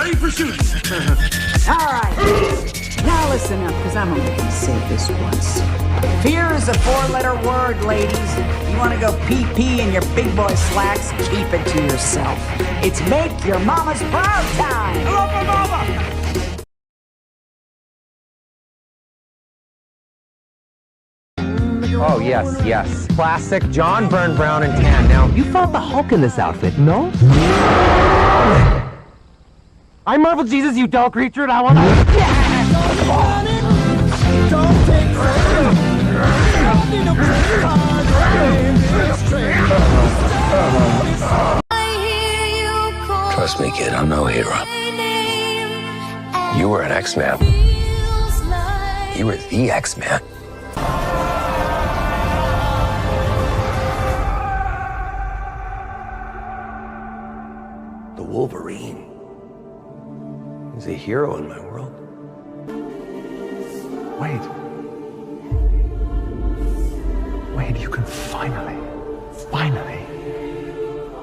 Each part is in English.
ready for shooting. All right. Now listen up, because I'm only going to say this once. Fear is a four-letter word, ladies. You want to go pee-pee in your big boy slacks? Keep it to yourself. It's make your mama's proud time. I love my mama. Oh, yes. Classic John Byrne Brown and tan. Now, you fought the Hulk in this outfit, no? I'm Marvel Jesus, you dull creature, and I want to... Trust me, kid, I'm no hero. You were an X-Man. You were the X-Man. The Wolverine. He's a hero in my world. Wade, you can finally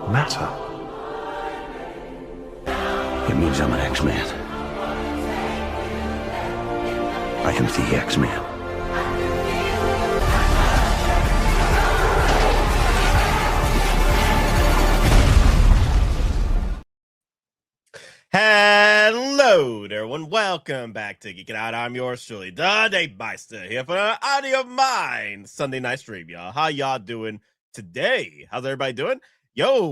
matter. It means I'm an X-Man. I am the X-Man. Hello there, everyone. Welcome back to Geekin Out. I'm yours truly, the Myster, here for an Audio of Mine Sunday night stream, y'all. How y'all doing today? How's everybody doing? Yo.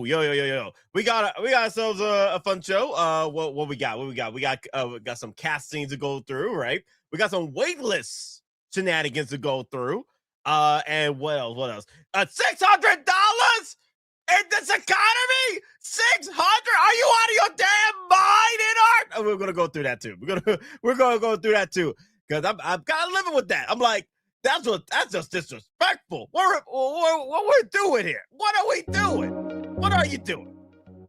We got ourselves a fun show. What we got? We got some castings to go through, right? We got some waitlist shenanigans to go through. And what else? $600 in this economy? 600? Are you out of your damn mind, INART? Oh, we're gonna go through that too. We're gonna go through that too, because I'm kind of living with that. I'm like, that's just disrespectful. What we're doing here? What are we doing? What are you doing?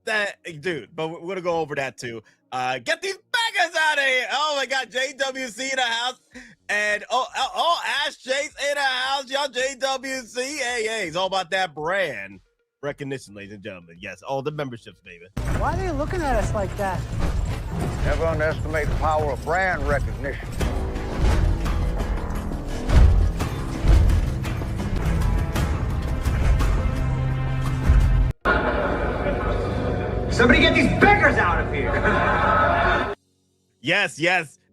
That dude, but we're gonna go over that too. Get these beggars out of here. Oh my god, JWC in the house. And Ash Chase in the house, y'all. JWC. Hey, it's all about that brand recognition, ladies and gentlemen. Yes, all the memberships, baby. Why are they looking at us like that? Never underestimate the power of brand recognition. Somebody get these beggars out of here. Yes.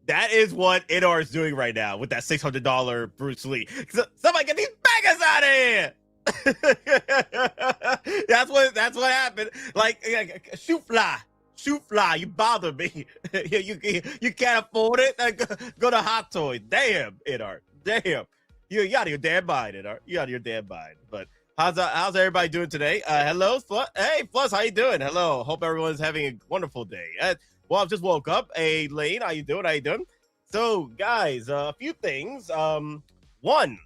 That is what INART is doing right now with that $600 Bruce Lee. Somebody get these beggars out of here. That's what happened. Like shoot fly, you bother me. you can't afford it. Go to Hot Toys. Damn, INART. Damn, you out of your damn mind, INART. You out of your damn mind. But how's everybody doing today? Hello, hey Plus, how you doing? Hello, hope everyone's having a wonderful day. Well, I just woke up. Hey Lane, how you doing? So guys, a few things. One,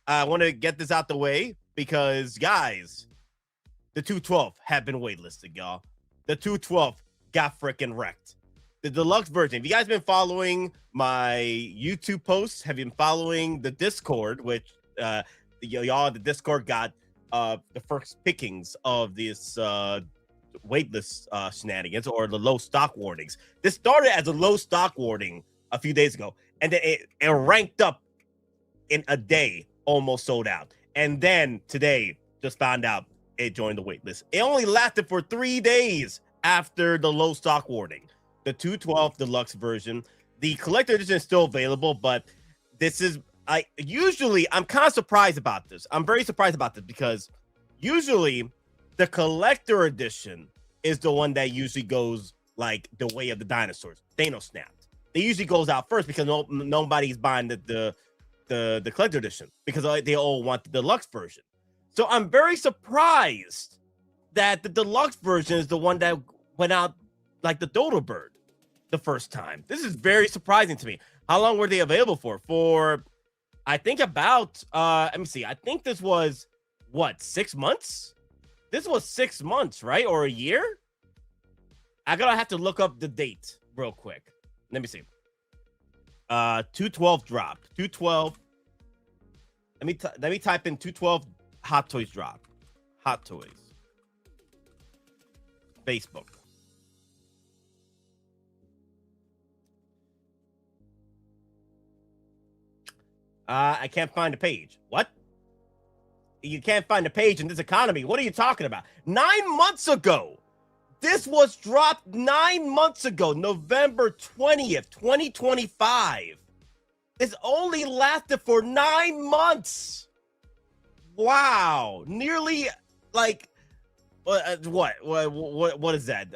I want to get this out the way, because, guys, the 212 have been waitlisted, y'all. The 212 got freaking wrecked. The deluxe version. If you guys been following my YouTube posts, have you been following the Discord, which y'all, the Discord got the first pickings of this waitlist shenanigans, or the low stock warnings. This started as a low stock warning a few days ago, and then it ranked up in a day, almost sold out. And then today, just found out it joined the wait list. It only lasted for 3 days after the low stock warning. The 212 deluxe version, the collector edition is still available, but this is, I'm kind of surprised about this. I'm very surprised about this, because usually the collector edition is the one that usually goes like the way of the dinosaurs. Thanos snapped. It usually goes out first, because nobody's buying the collector edition, because they all want the deluxe version. So I'm very surprised that the deluxe version is the one that went out like the dodo bird the first time. This is very surprising to me. How long were they available for I think about let me see, I think this was what, 6 months? This was 6 months, right? Or a year? I gotta have to look up the date real quick. Let me see. 212 dropped. 212. Let me type in 212 Hot Toys drop. Hot Toys. Facebook. I can't find a page. What? You can't find a page in this economy. What are you talking about? 9 months ago. This was dropped 9 months ago, November 20th, 2025. It's only lasted for 9 months. Wow. Nearly like what is that?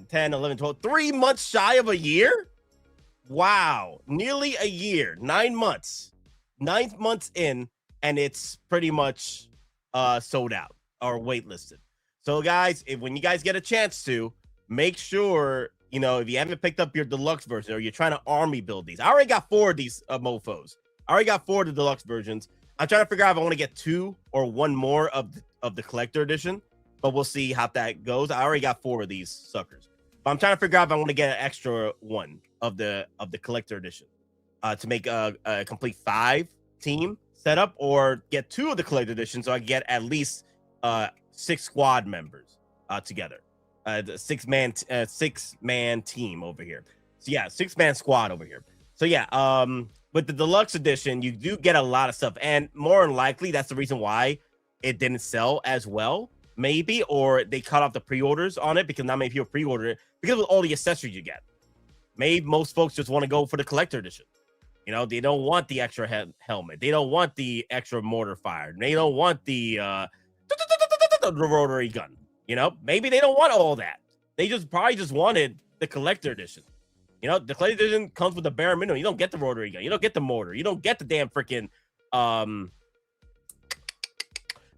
10, 11, 12, 3 months shy of a year? Wow. Nearly a year, 9 months. 9 months in, and it's pretty much sold out or waitlisted. So guys, when you guys get a chance to, make sure, you know, if you haven't picked up your deluxe version or you're trying to army build these. I already got 4 of these mofos. I already got 4 of the deluxe versions. I'm trying to figure out if I want to get 2 or 1 more of the collector edition, but we'll see how that goes. I already got 4 of these suckers, but I'm trying to figure out if I want to get an extra 1 of the collector edition to make a complete 5 team setup, or get 2 of the collector edition so I get at least 6 squad members together. The 6-man team over here. So yeah, 6-man squad over here. So yeah, with the deluxe edition, you do get a lot of stuff, and more than likely that's the reason why it didn't sell as well, maybe, or they cut off the pre-orders on it because not many people pre-ordered it because of all the accessories you get. Maybe most folks just want to go for the collector edition. You know, they don't want the extra helmet. They don't want the extra mortar fire. They don't want the rotary gun. You know, maybe they don't want all that. They probably just wanted the collector edition. You know, the collector edition comes with the bare minimum. You don't get the rotary gun. You don't get the mortar. You don't get the damn freaking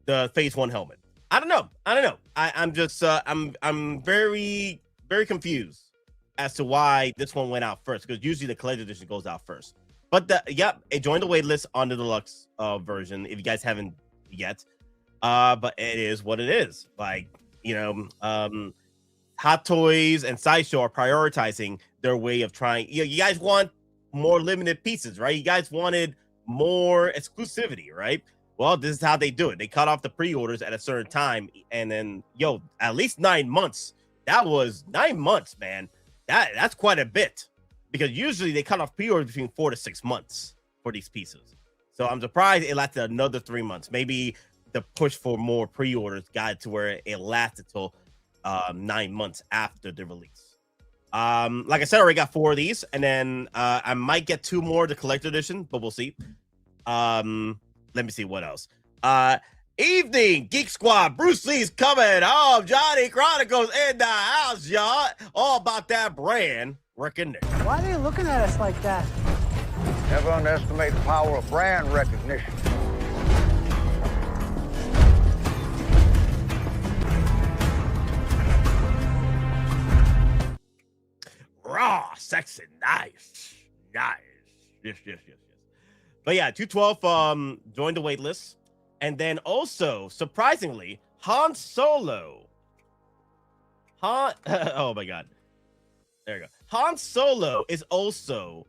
the phase 1 helmet. I don't know. I'm just I'm very confused as to why this one went out first, because usually the collector edition goes out first. But it joined the waitlist on the deluxe version if you guys haven't yet. But it is what it is. Like, you know, Hot Toys and Sideshow are prioritizing their way of trying. You know, you guys want more limited pieces, right? You guys wanted more exclusivity, right? Well, this is how they do it. They cut off the pre-orders at a certain time, and then at least 9 months. That was 9 months, man. That's quite a bit, because usually they cut off pre-orders between 4 to 6 months for these pieces. So I'm surprised it lasted another 3 months. Maybe the push for more pre-orders got to where it lasted till 9 months after the release. Like I said, I already got 4 of these, and then I might get 2 more of the collector edition, but we'll see. Let me see what else. Evening, Geek Squad. Bruce Lee's coming home. Johnny Chronicles in the house, y'all. All about that brand recognition. Why are they looking at us like that? Never underestimate the power of brand recognition. Raw, sexy, nice. Yes. But yeah, 212 joined the wait list. And then also, surprisingly, Han Solo. Oh my God. There you go. Han Solo is also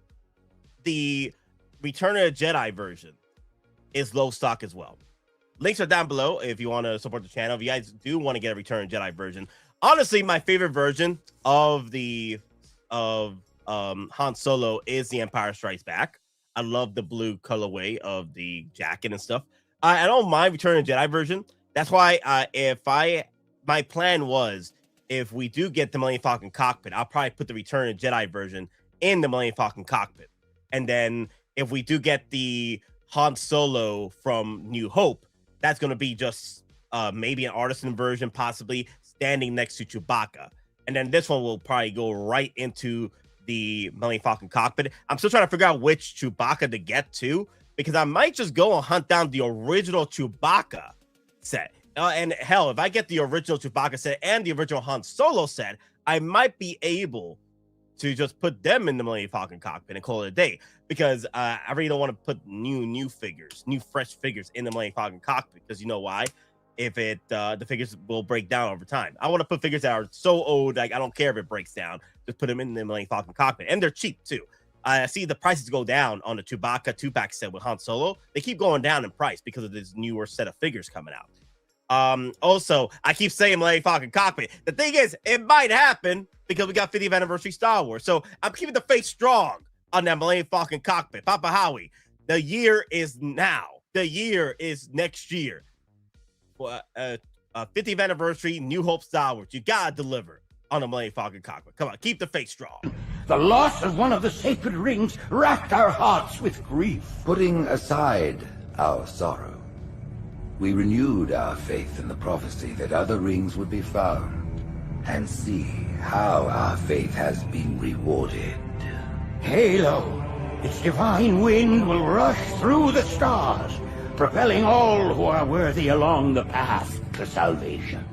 the Return of the Jedi version. Is low stock as well. Links are down below if you want to support the channel. If you guys do want to get a Return of the Jedi version. Honestly, my favorite version of Han Solo is the Empire Strikes Back. I love the blue colorway of the jacket and stuff. I don't mind Return of the Jedi version. That's why my plan was, if we do get the Millennium Falcon cockpit, I'll probably put the Return of the Jedi version in the Millennium Falcon cockpit. And then if we do get the Han Solo from New Hope, that's going to be just maybe an artisan version, possibly standing next to Chewbacca. And then this one will probably go right into the Millennium Falcon cockpit. I'm still trying to figure out which Chewbacca to get to, because I might just go and hunt down the original Chewbacca set. And hell, if I get the original Chewbacca set and the original Han Solo set, I might be able to just put them in the Millennium Falcon cockpit and call it a day. Because I really don't want to put new figures, new fresh figures in the Millennium Falcon cockpit. Because you know why? If the figures will break down over time. I want to put figures that are so old, like I don't care if it breaks down. Just put them in the Millennium Falcon cockpit, and they're cheap too. I see the prices go down on the Chewbacca 2-pack set with Han Solo. They keep going down in price because of this newer set of figures coming out. Also, I keep saying Millennium Falcon cockpit. The thing is, it might happen because we got 50th anniversary Star Wars. So I'm keeping the faith strong on that Millennium Falcon cockpit. Papa Howie, The year is now. The year is next year. For 50th anniversary, New Hope Star Wars. You gotta deliver on the Millennium Falcon cockpit. Come on, keep the faith strong. The loss of one of the sacred rings racked our hearts with grief. Putting aside our sorrow, we renewed our faith in the prophecy that other rings would be found, and see how our faith has been rewarded. Halo, its divine wind will rush through the stars, propelling all who are worthy along the path to salvation.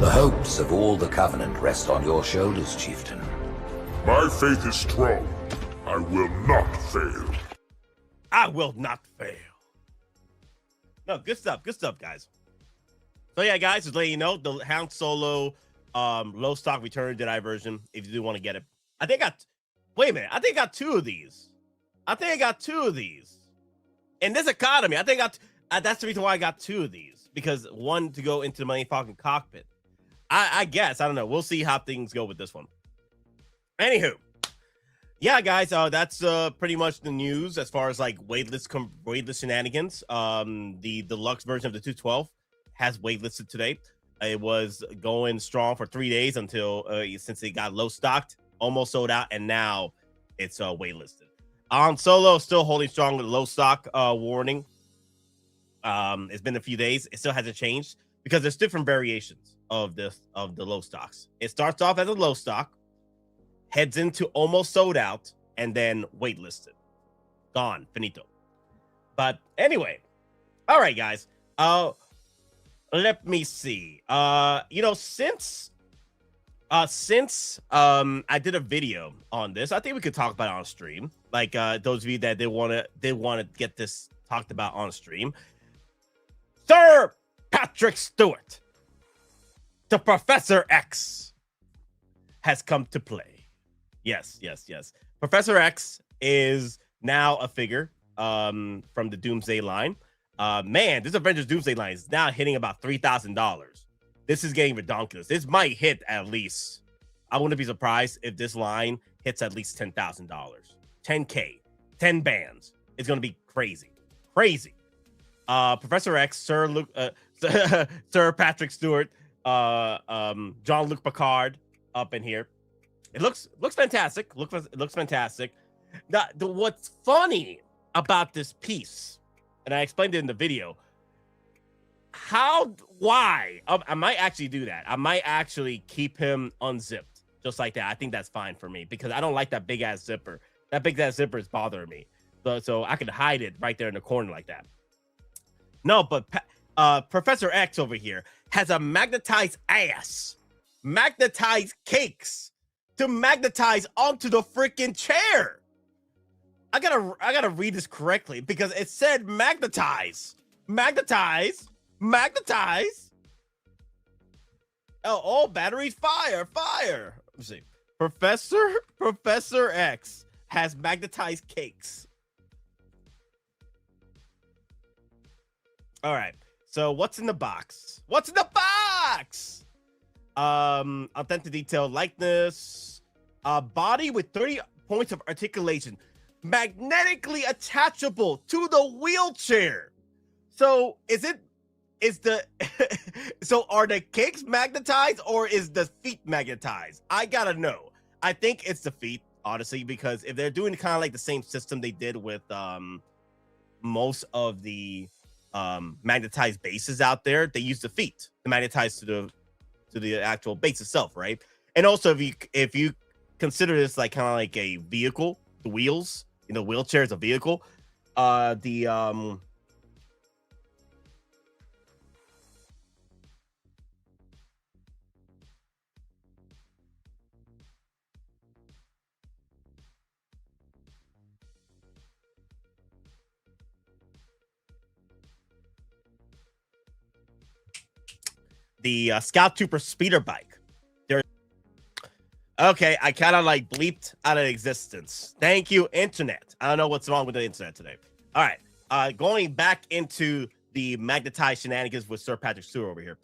The hopes of all the Covenant rest on your shoulders, Chieftain. My faith is strong. I will not fail. I will not fail. No, good stuff, guys. So yeah, guys, just letting you know, the Han Solo low stock return Jedi version, if you do want to get it. I think wait a minute, I think I got two of these. In this economy, I think that's the reason why I got two of these, because one to go into the Millennium Falcon cockpit. I guess, I don't know. We'll see how things go with this one. Anywho, yeah, guys, that's pretty much the news as far as like waitlist shenanigans. The deluxe version of the 212 has waitlisted today. It was going strong for 3 days until since it got low stocked, almost sold out, and now it's waitlisted. Solo still holding strong with low stock warning. It's been a few days. It still hasn't changed because there's different variations of the low stocks. It starts off as a low stock, heads into almost sold out, and then waitlisted. Gone, finito. But anyway, all right, guys. Let me see. Since I did a video on this, I think we could talk about it on stream. Like those of you that they want to get this talked about on stream. Sir Patrick Stewart, the Professor X, has come to play. Yes. Professor X is now a figure from the Doomsday line. Man, this Avengers Doomsday line is now hitting about $3,000. This is getting ridiculous. This might hit at least, I wouldn't be surprised if this line hits at least $10,000. 10K, 10 bands. It's going to be crazy. Professor X, Sir Patrick Stewart, Jean-Luc Picard up in here. It looks fantastic. It looks fantastic. What's funny about this piece, and I explained it in the video, why? I might actually do that. I might actually keep him unzipped, just like that. I think that's fine for me, because I don't like that big-ass zipper. That big-ass zipper is bothering me. So I could hide it right there in the corner like that. No, but Professor X over here has a magnetized ass, magnetized cakes to magnetize onto the freaking chair. I gotta read this correctly because it said magnetize. Oh, batteries, fire. Let's see. Professor X has magnetized cakes. All right. So what's in the box? Authentic detail likeness. Body with 30 points of articulation. Magnetically attachable to the wheelchair. So so are the cakes magnetized or is the feet magnetized? I gotta know. I think it's the feet, honestly, because if they're doing kind of like the same system they did with most of the magnetized bases out there, they use the feet to magnetize to the actual base itself, right? And also if you consider this like kind of like a vehicle, the wheels, wheelchair is a vehicle, the Scout Trooper speeder bike. Okay, I kind of like bleeped out of existence. Thank you, internet. I don't know what's wrong with the internet today. All right, going back into the magnetized shenanigans with Sir Patrick Stewart over here.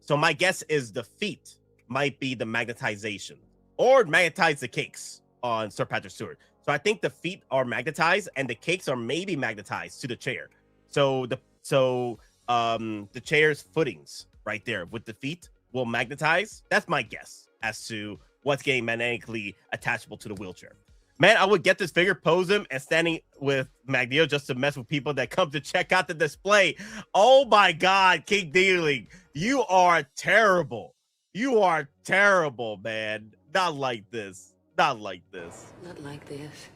So my guess is the feet might be the magnetization, or magnetize the cakes on Sir Patrick Stewart. So I think the feet are magnetized and the cakes are maybe magnetized to the chair. So the chair's footings right there with the feet will magnetize. That's my guess as to what's getting magnetically attachable to the wheelchair. Man, I would get this figure, pose him, and standing with Magneto just to mess with people that come to check out the display. Oh my God, King Dealing, you are terrible. You are terrible, man. Not like this. Not like this. Not like this.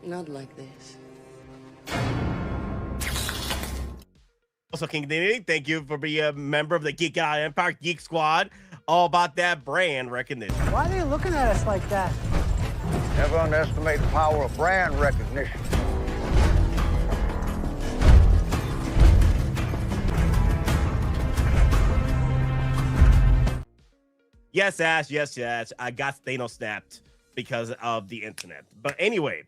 Not like this. Also, King Dealing, thank you for being a member of the Geek Out Empire Geek Squad. All about that brand recognition. Why are they looking at us like that? Never underestimate the power of brand recognition. Yes, Ash. Yes, yes. I got Thanos snapped because of the internet. But anyway,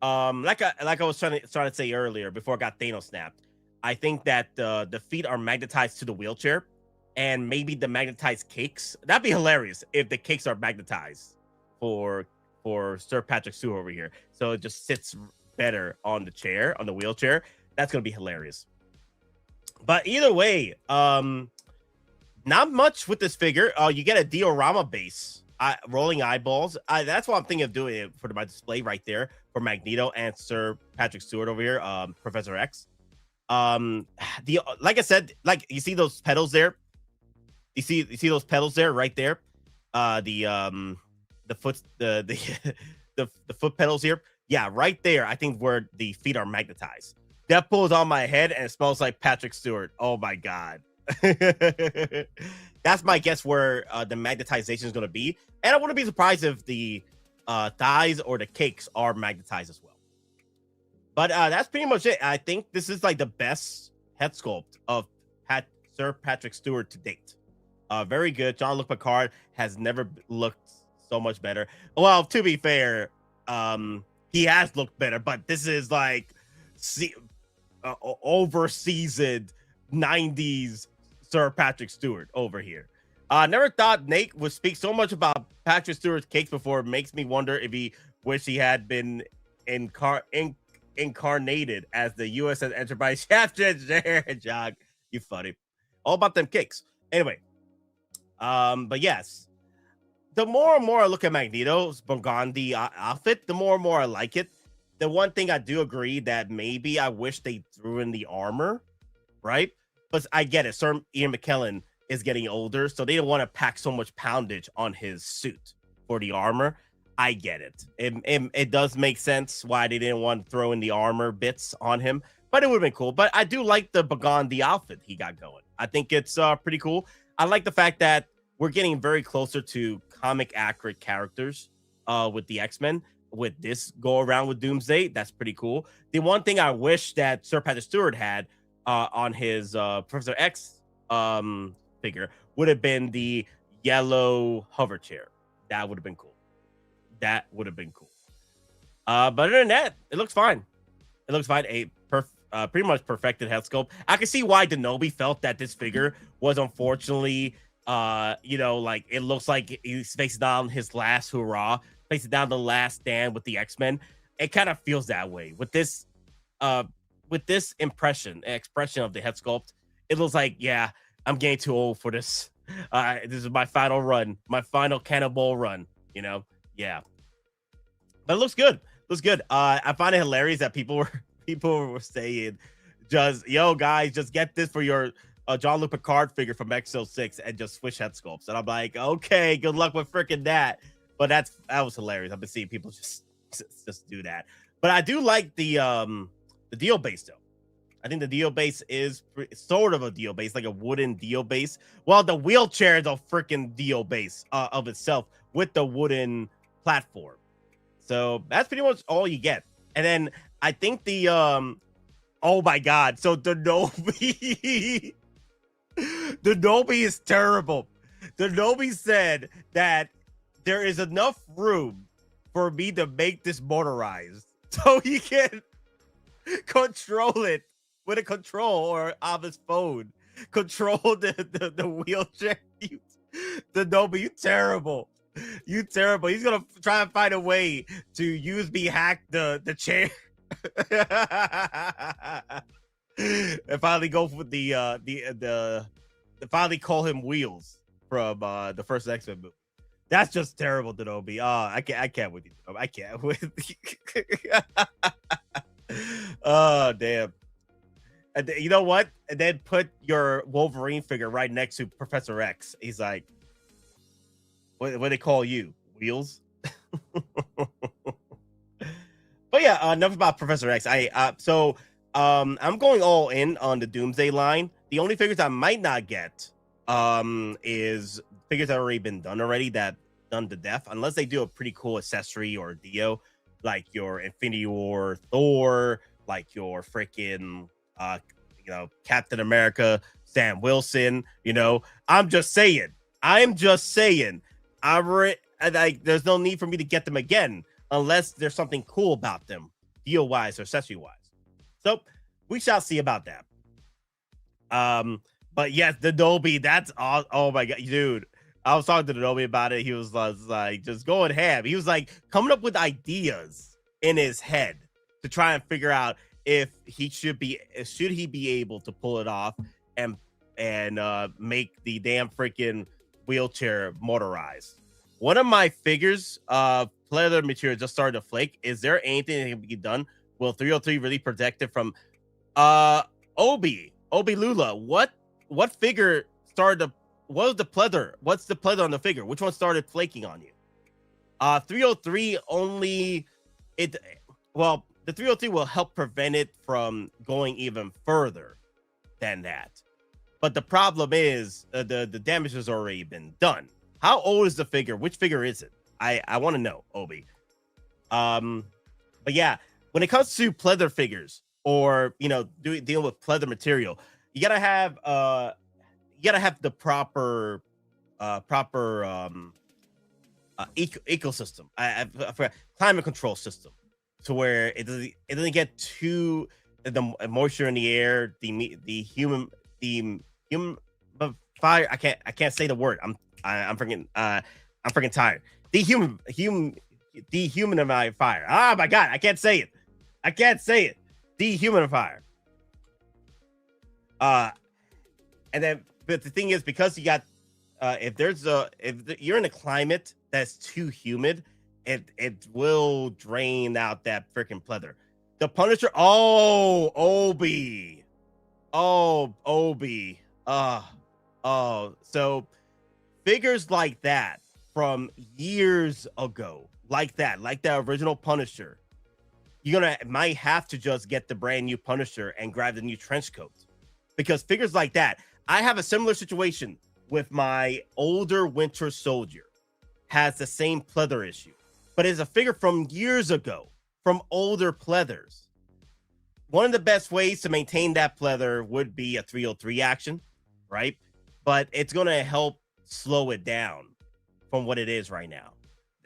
like I was trying to say earlier before I got Thanos snapped, I think that the feet are magnetized to the wheelchair, and maybe the magnetized cakes. That'd be hilarious if the cakes are magnetized for Sir Patrick Stewart over here. So it just sits better on the chair, on the wheelchair. That's gonna be hilarious. But either way, not much with this figure. You get a diorama base, rolling eyeballs. That's what I'm thinking of doing it for my display right there for Magneto and Sir Patrick Stewart over here, Professor X. Like I said, like you see those pedals there. You see those pedals there, right there. The foot pedals here. Yeah, right there. I think where the feet are magnetized. That pulls on my head and it smells like Patrick Stewart. Oh my God. That's my guess where the magnetization is going to be. And I wouldn't be surprised if the thighs or the cakes are magnetized as well. But that's pretty much it. I think this is like the best head sculpt of Sir Patrick Stewart to date. Very good. Jean-Luc Picard has never looked so much better. Well, to be fair, he has looked better, but this is like over-seasoned 90s Sir Patrick Stewart over here. Never thought Nate would speak so much about Patrick Stewart's cakes before. It makes me wonder if he wished he had been incarnated as the USS Enterprise captain. Jog, you funny. All about them cakes. Anyway, but yes, the more and more I look at Magneto's Burgundy outfit, the more and more I like it. The one thing I do agree that maybe I wish they threw in the armor, right? But I get it. Sir Ian McKellen is getting older, so they don't want to pack so much poundage on his suit for the armor. I get it. It does make sense why they didn't want to throw in the armor bits on him, but it would have been cool. But I do like the Burgundy outfit he got going. I think it's pretty cool. I like the fact that we're getting very closer to comic accurate characters with the X-Men. With this go around with Doomsday, that's pretty cool. The one thing I wish that Sir Patrick Stewart had on his Professor X figure would have been the yellow hover chair. That would have been cool. That would have been cool. But other than that, it looks fine. It looks fine. Pretty much perfected head sculpt. I can see why Denobi felt that this figure was unfortunately, like it looks like he's facing down his last hurrah, facing down the last stand with the X-Men. It kind of feels that way with this expression of the head sculpt. It looks like, yeah, I'm getting too old for this. This is my final run, my final Cannonball run. Yeah. But it looks good. Looks good. I find it hilarious that people were saying, yo guys, just get this for your Jean-Luc Picard figure from X06 and just switch head sculpts. And I'm like, okay, good luck with freaking that. But that was hilarious. I've been seeing people just do that. But I do like the deal base though. I think the deal base is sort of a deal base, like a wooden deal base. Well, the wheelchair is a freaking deal base of itself with the wooden platform. So that's pretty much all you get. And then I think the oh my God, so Denobi Denobi is terrible. Denobi said that there is enough room for me to make this motorized so he can control it with a control or on his phone. Control the wheelchair. Denobi, you terrible. You terrible. He's gonna try and find a way to use me hack the chair. And finally go for the finally call him Wheels from the first X-Men movie. That's just terrible, Denobi. I can't with you. I can't with you. Oh damn. And you know what? And then put your Wolverine figure right next to Professor X. He's like, what do they call you? Wheels? But yeah, enough about Professor X. I'm going all in on the Doomsday line. The only figures I might not get is figures that have already been done that done to death, unless they do a pretty cool accessory or deal, like your Infinity War Thor, like your freaking Captain America, Sam Wilson. I'm just saying. There's no need for me to get them again unless there's something cool about them, deal wise or accessory wise. So we shall see about that. But yes, the Dolby, that's all. Oh my god, dude. I was talking to the Dolby about it. He was like just going ham. He was like coming up with ideas in his head to try and figure out if he should he be able to pull it off and make the damn freaking wheelchair motorized. One of my figures leather material just started to flake. Is there anything that can be done? Will 303 really protect it from Obi Lula? What figure started to what was the pleather? What's the pleather on the figure? Which one started flaking on you? 303 only the 303 will help prevent it from going even further than that. But the problem is the damage has already been done. How old is the figure? Which figure is it? I want to know, Obi. But yeah, when it comes to pleather figures or dealing with pleather material, you gotta have the proper ecosystem. I forgot, climate control system, to where it doesn't get too the moisture in the air, the human fire. I can't say the word. I'm freaking tired. Dehumidify fire. Oh my god, I can't say it. Dehumidifier. And then, but the thing is, because you got, if you're in a climate that's too humid, it will drain out that freaking pleather. The Punisher. Obi. So figures like that from years ago, like the original Punisher, might have to just get the brand new Punisher and grab the new trench coat, because figures like that. I have a similar situation with my older Winter Soldier, has the same pleather issue, but it's a figure from years ago, from older pleathers. One of the best ways to maintain that pleather would be a 303 action, right? But it's going to help slow it down from what it is right now.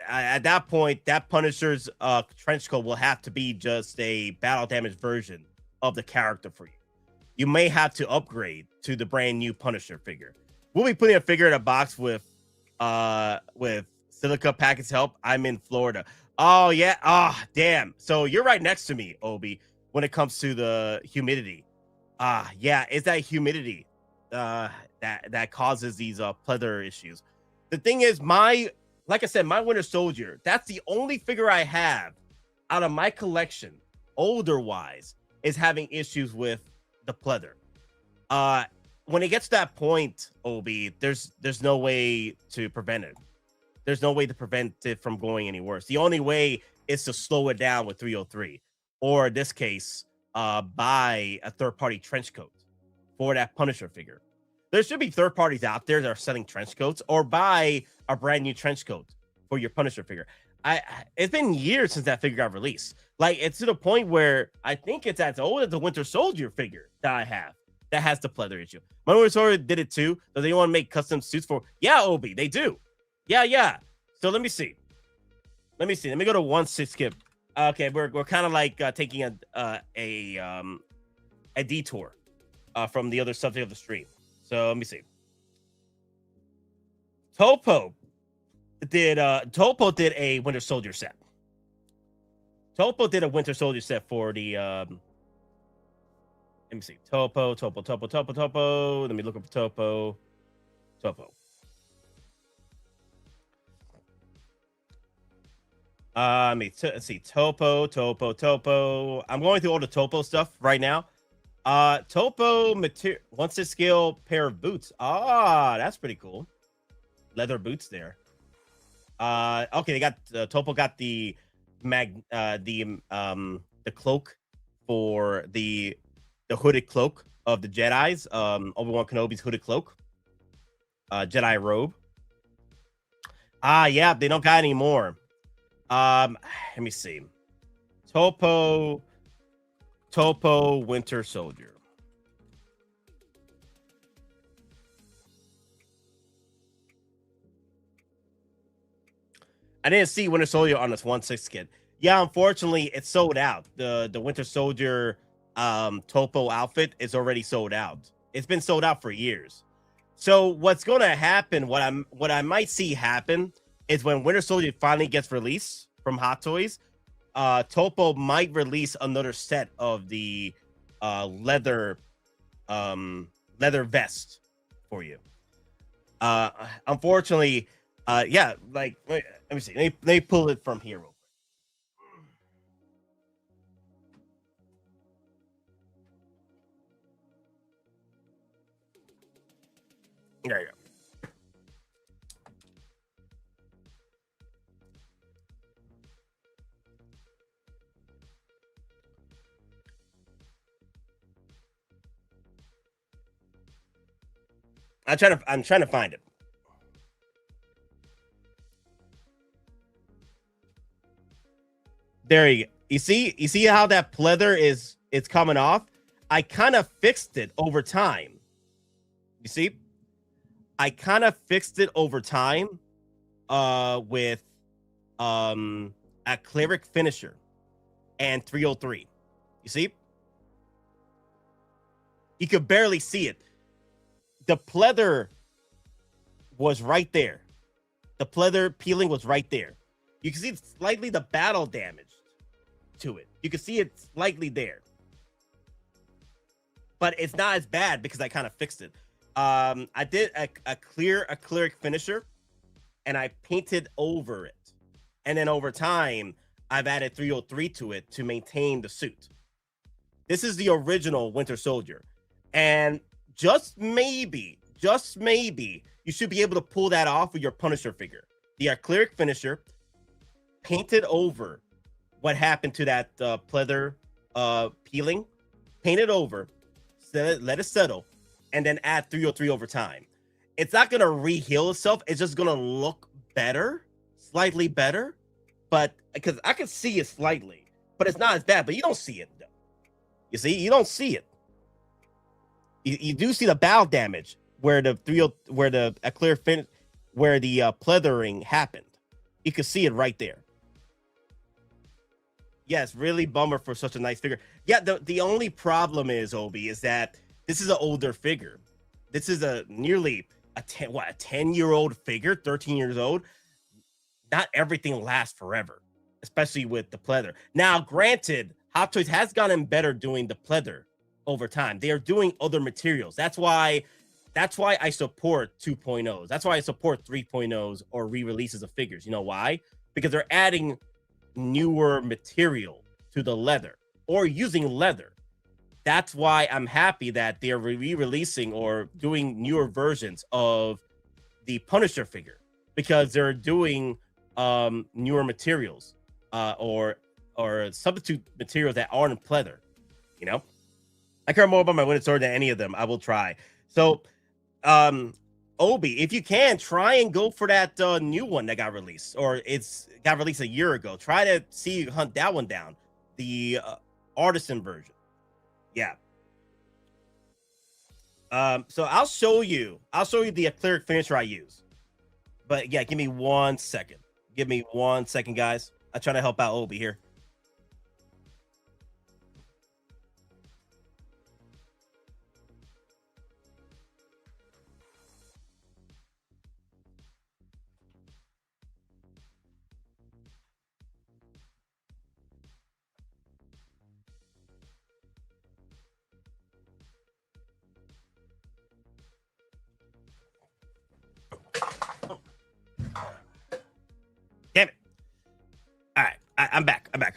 At that point, that Punisher's trench coat will have to be just a battle damage version of the character for you. You may have to upgrade to the brand new Punisher figure. We'll be putting a figure in a box with Silica Packets help. I'm in Florida. Oh yeah. Damn. So you're right next to me, Obi, when it comes to the humidity. Yeah, it's that humidity that causes these pleather issues. The thing is, like I said, my Winter Soldier, that's the only figure I have out of my collection, older wise, is having issues with the pleather. When it gets to that point, Obi, there's no way to prevent it. There's no way to prevent it from going any worse. The only way is to slow it down with 303, or in this case, buy a third-party trench coat for that Punisher figure. There should be third parties out there that are selling trench coats, or buy a brand new trench coat for your Punisher figure. It's been years since that figure got released. Like, it's to the point where I think it's as old as the Winter Soldier figure that I have that has the pleather issue. My Winter Soldier did it too. Does anyone make custom suits for? Yeah, Obi, they do. Yeah. So let me see. Let me go to 1-6 skip. Okay, we're kind of like taking a detour from the other subject of the stream. So let me see. Topo Topo did a Winter Soldier set. Topo did a Winter Soldier set for the let me see. Topo. Let me look up Topo. Let's see. Topo. I'm going through all the Topo stuff right now. Topo material wants to scale pair of boots. Ah, that's pretty cool. Leather boots there. Okay, they got Topo got the cloak for the hooded cloak of the Jedi's. Obi-Wan Kenobi's hooded cloak. Jedi robe. Yeah, they don't got any more. Let me see. Topo Winter Soldier. I didn't see Winter Soldier on this 1/6 kit. Yeah, unfortunately, it's sold out. The Winter Soldier Topo outfit is already sold out. It's been sold out for years. So what's going to happen, what I might see happen is when Winter Soldier finally gets released from Hot Toys, Topo might release another set of the leather vest for you. Unfortunately, yeah, like let me see. They pull it from here real quick. There you go. I'm trying to find it. There you go. You see how that pleather it's coming off? I kind of fixed it over time. You see? I kind of fixed it over time with a cleric finisher and 303. You see? You could barely see it. The pleather was right there. The pleather peeling was right there. You can see slightly the battle damage to it. You can see it slightly there. But it's not as bad because I kind of fixed it. I did a cleric finisher and I painted over it. And then over time, I've added 303 to it to maintain the suit. This is the original Winter Soldier. And just maybe, you should be able to pull that off with your Punisher figure. The cleric finisher painted over what happened to that pleather peeling. Paint it over, let it settle, and then add 303 over time. It's not going to re-heal itself. It's just going to look better, slightly better. But because I can see it slightly, but it's not as bad. But you don't see it, though. You see, you don't see it. You do see the bow damage where the pleathering happened. You can see it right there. Yes, really bummer for such a nice figure. Yeah, the only problem is, Obi, is that this is an older figure. This is nearly a 10-year-old figure, 13 years old. Not everything lasts forever, especially with the pleather. Now, granted, Hot Toys has gotten better doing the pleather over time. They are doing other materials. That's why I support 2.0s. That's why I support 3.0s or re-releases of figures. You know why? Because they're adding newer material to the leather or using leather. That's why I'm happy that they're re-releasing or doing newer versions of the Punisher figure, because they're doing newer materials or substitute materials that aren't in pleather. You know, I care more about my Winter Sword than any of them. I will try. So Obi, if you can, try and go for that new one that got released, or it's got released a year ago. Try to hunt that one down, the artisan version. Yeah. So I'll show you the cleric finisher I use. But yeah, give me 1 second. Give me 1 second, guys. I try to help out Obi here.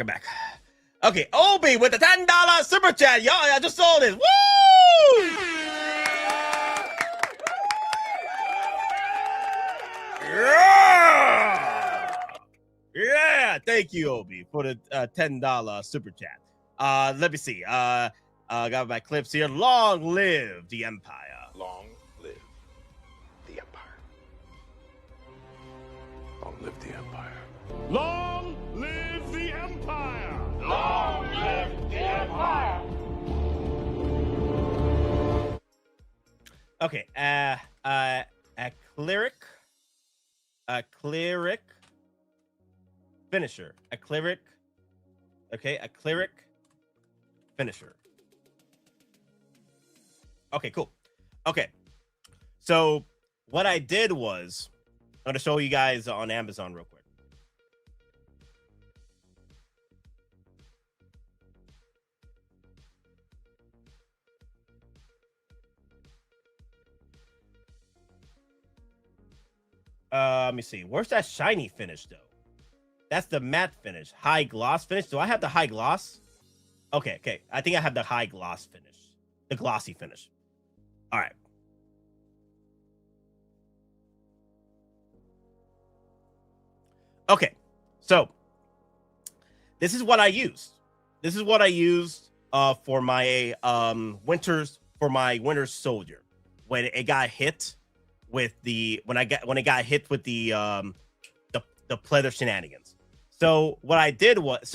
back. Okay, Obi with the $10 super chat. Y'all, I just saw this. Woo! Yeah, thank you, Obi, for the $10 super chat. Let me see. Got my clips here. Long live the Empire. Long live the Empire. Long live the Empire. Long live the Empire! Long live the Empire! Okay, a cleric finisher. A cleric finisher. Okay, cool. Okay, so what I did was, I'm going to show you guys on Amazon real quick. Let me see. Where's that shiny finish, though? That's the matte finish. High gloss finish. Do I have the high gloss? Okay. I think I have the high gloss finish. The glossy finish. All right. Okay. So, this is what I used. This is what I used for my Winter Soldier. When it got hit with the when it got hit with the pleather shenanigans. So what I did was,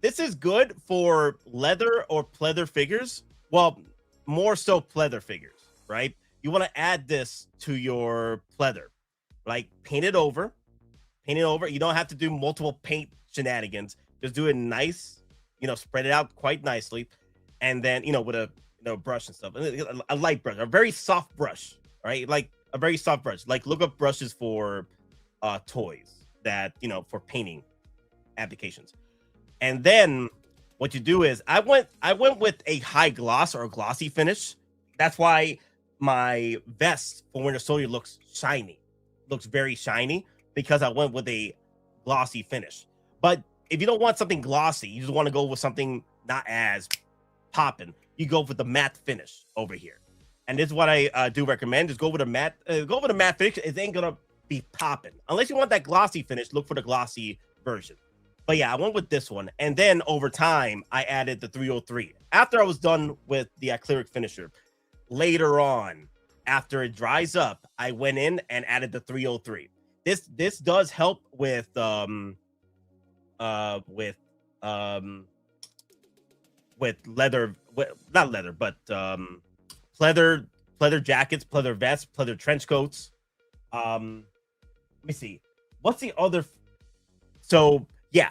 this is good for leather or pleather figures. Well, more so pleather figures, right? You want to add this to your pleather, like paint it over. You don't have to do multiple paint shenanigans. Just do it nice, spread it out quite nicely, and then with a brush and stuff, a light brush, a very soft brush, right? Like a very soft brush. Like look up brushes for toys that for painting applications. And then what you do is I went with a high gloss or a glossy finish. That's why my vest for Winter Soldier looks very shiny, because I went with a glossy finish. But if you don't want something glossy, you just want to go with something not as popping, you go with the matte finish over here. And this is what I do recommend: just go with a matte finish. It ain't gonna be popping unless you want that glossy finish. Look for the glossy version. But yeah, I went with this one, and then over time I added the 303 after I was done with the acrylic finisher. Later on, after it dries up, I went in and added the 303. This does help with pleather jackets, pleather vests, pleather trench coats. Let me see. What's the other? So yeah,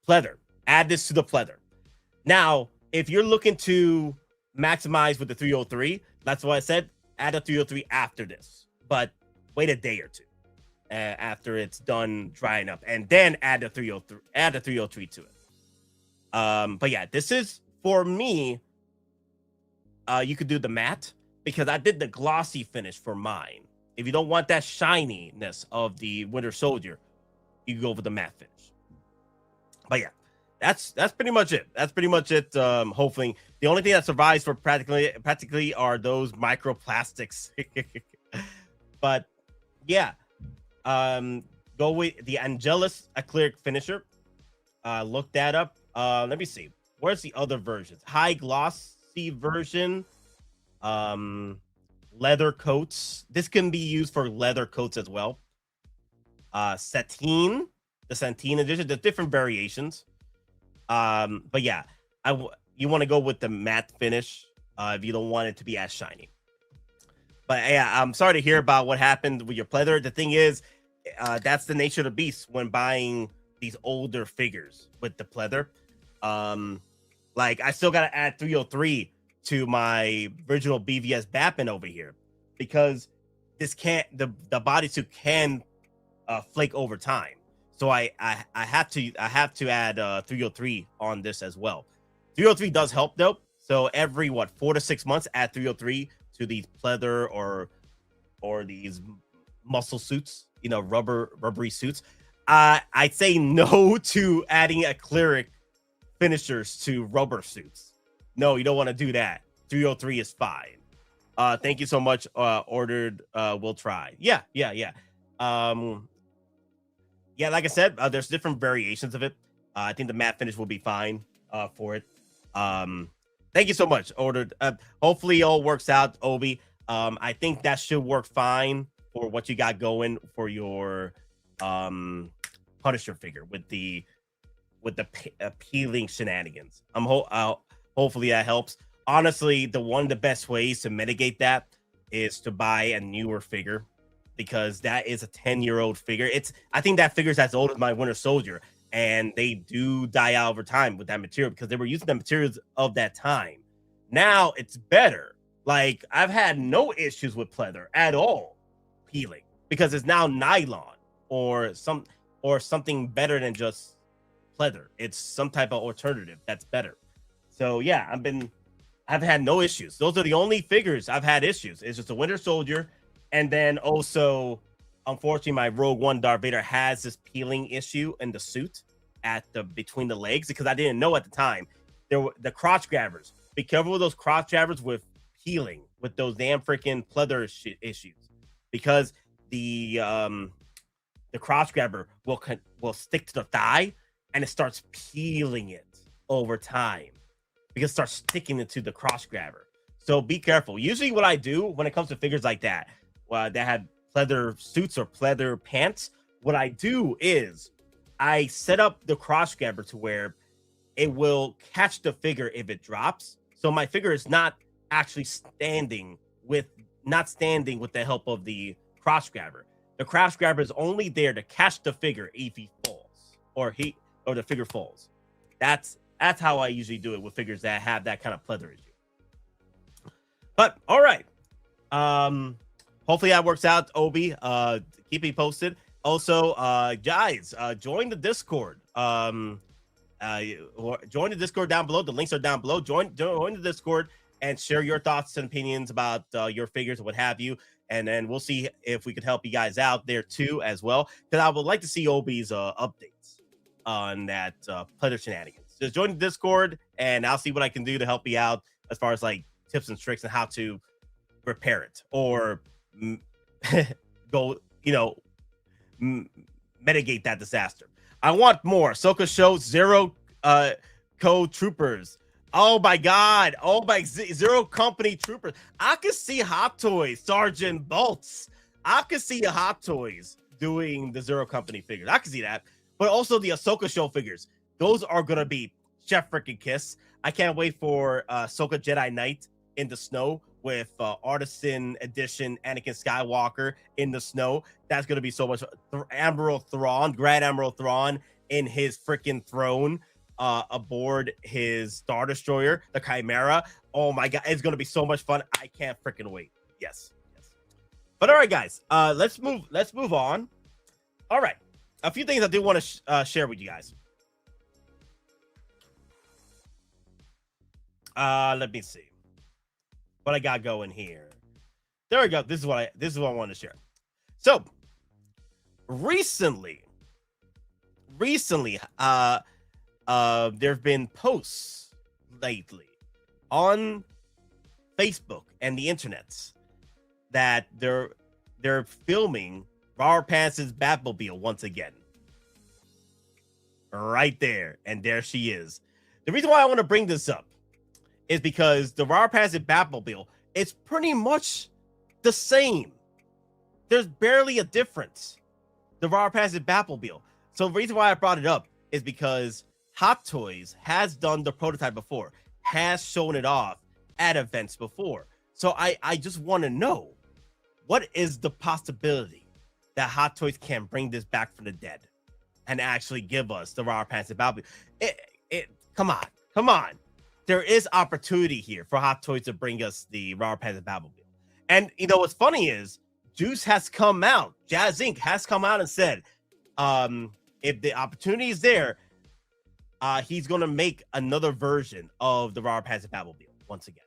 pleather. Add this to the pleather. Now, if you're looking to maximize with the 303, that's why I said add a 303 after this. But wait a day or two after it's done drying up, and then add the 303. Add the 303 to it. But yeah, this is for me. You could do the matte because I did the glossy finish for mine. If you don't want that shininess of the Winter Soldier, you can go with the matte finish. But yeah, that's pretty much it. That's pretty much it. Hopefully, the only thing that survives for practically are those microplastics. But yeah, go with the Angelus acrylic finisher. Look that up. Let me see. Where's the other versions? High glossy version. Leather coats. This can be used for leather coats as well. Sateen, the Sateen edition. There's different variations. But yeah, you want to go with the matte finish if you don't want it to be as shiny. But yeah, I'm sorry to hear about what happened with your pleather. The thing is, that's the nature of the beast when buying these older figures with the pleather. Like I still gotta add 303 to my original BVS Batman over here because this can't the bodysuit can flake over time. So I have to add 303 on this as well. 303 does help though. So every 4 to 6 months, add 303 to these pleather or these muscle suits, rubbery suits. I'd say no to adding acrylic finishers to rubber suits. No, you don't want to do that. 303 is fine. Thank you so much. Ordered. We'll try. Yeah. Like I said, there's different variations of it. I think the matte finish will be fine for it. Thank you so much. Ordered. Hopefully, it all works out, Obi. I think that should work fine for what you got going for your Punisher figure with the peeling shenanigans. Hopefully that helps. Honestly, one of the best ways to mitigate that is to buy a newer figure, because that is a 10-year-old figure. I think that figure is as old as my Winter Soldier, and they do die out over time with that material because they were using the materials of that time. Now it's better. Like, I've had no issues with pleather at all peeling because it's now nylon or something better than just pleather. It's some type of alternative that's better. So yeah, I've had no issues. Those are the only figures I've had issues. It's just a Winter Soldier, and then also, unfortunately, my Rogue One Darth Vader has this peeling issue in the suit between the legs, because I didn't know at the time. There were the crotch grabbers. Be careful with those crotch grabbers with peeling, with those damn freaking pleather issues, because the crotch grabber will stick to the thigh and it starts peeling it over time because it starts sticking it to the crotch grabber. So be careful. Usually what I do when it comes to figures like that, that have pleather suits or pleather pants, what I do is I set up the crotch grabber to where it will catch the figure if it drops. So my figure is not actually standing with the help of the crotch grabber. The crotch grabber is only there to catch the figure if he falls or the figure falls. That's how I usually do it with figures that have that kind of pleather issue. But all right. Hopefully that works out, Obi. Keep me posted. Also, guys, join the Discord. Join the Discord down below. The links are down below. Join the Discord and share your thoughts and opinions about your figures and what have you. And then we'll see if we can help you guys out there too as well, because I would like to see Obi's updates on that pleather shenanigans. Just join the Discord and I'll see what I can do to help you out as far as like tips and tricks and how to repair it or mitigate that disaster. I want more. Ahsoka Show Zero Code Troopers. Oh my God. Oh my Zero Company Troopers. I could see Hot Toys, Sergeant Bolts. I could see Hot Toys doing the Zero Company figures. I could see that. But also the Ahsoka Show figures. Those are going to be chef freaking kiss. I can't wait for Ahsoka Jedi Knight in the snow with Artisan Edition Anakin Skywalker in the snow. That's going to be so much. Admiral Thrawn, Grand Admiral Thrawn in his freaking throne aboard his Star Destroyer, the Chimera. Oh my God, it's going to be so much fun. I can't freaking wait. Yes. But all right, guys, let's move on. All right, a few things I do want to share with you guys. Let me see what I got going here. There we go. This is what I want to share. So recently, there have been posts lately on Facebook and the internets that they're filming Robert Pattinson's Batmobile once again. Right there, and there she is. The reason why I want to bring this up is because the Robert Pattinson Batmobile is pretty much the same. There's barely a difference. The Robert Pattinson Batmobile. So the reason why I brought it up is because Hot Toys has done the prototype before, has shown it off at events before. So I just want to know, what is the possibility that Hot Toys can bring this back from the dead and actually give us the Robert Pattinson Batmobile? Come on. There is opportunity here for Hot Toys to bring us the Robert Pattinson Batmobile. And you know what's funny is Juice has come out, Jazz Inc. has come out and said, if the opportunity is there, he's going to make another version of the Robert Pattinson Batmobile once again.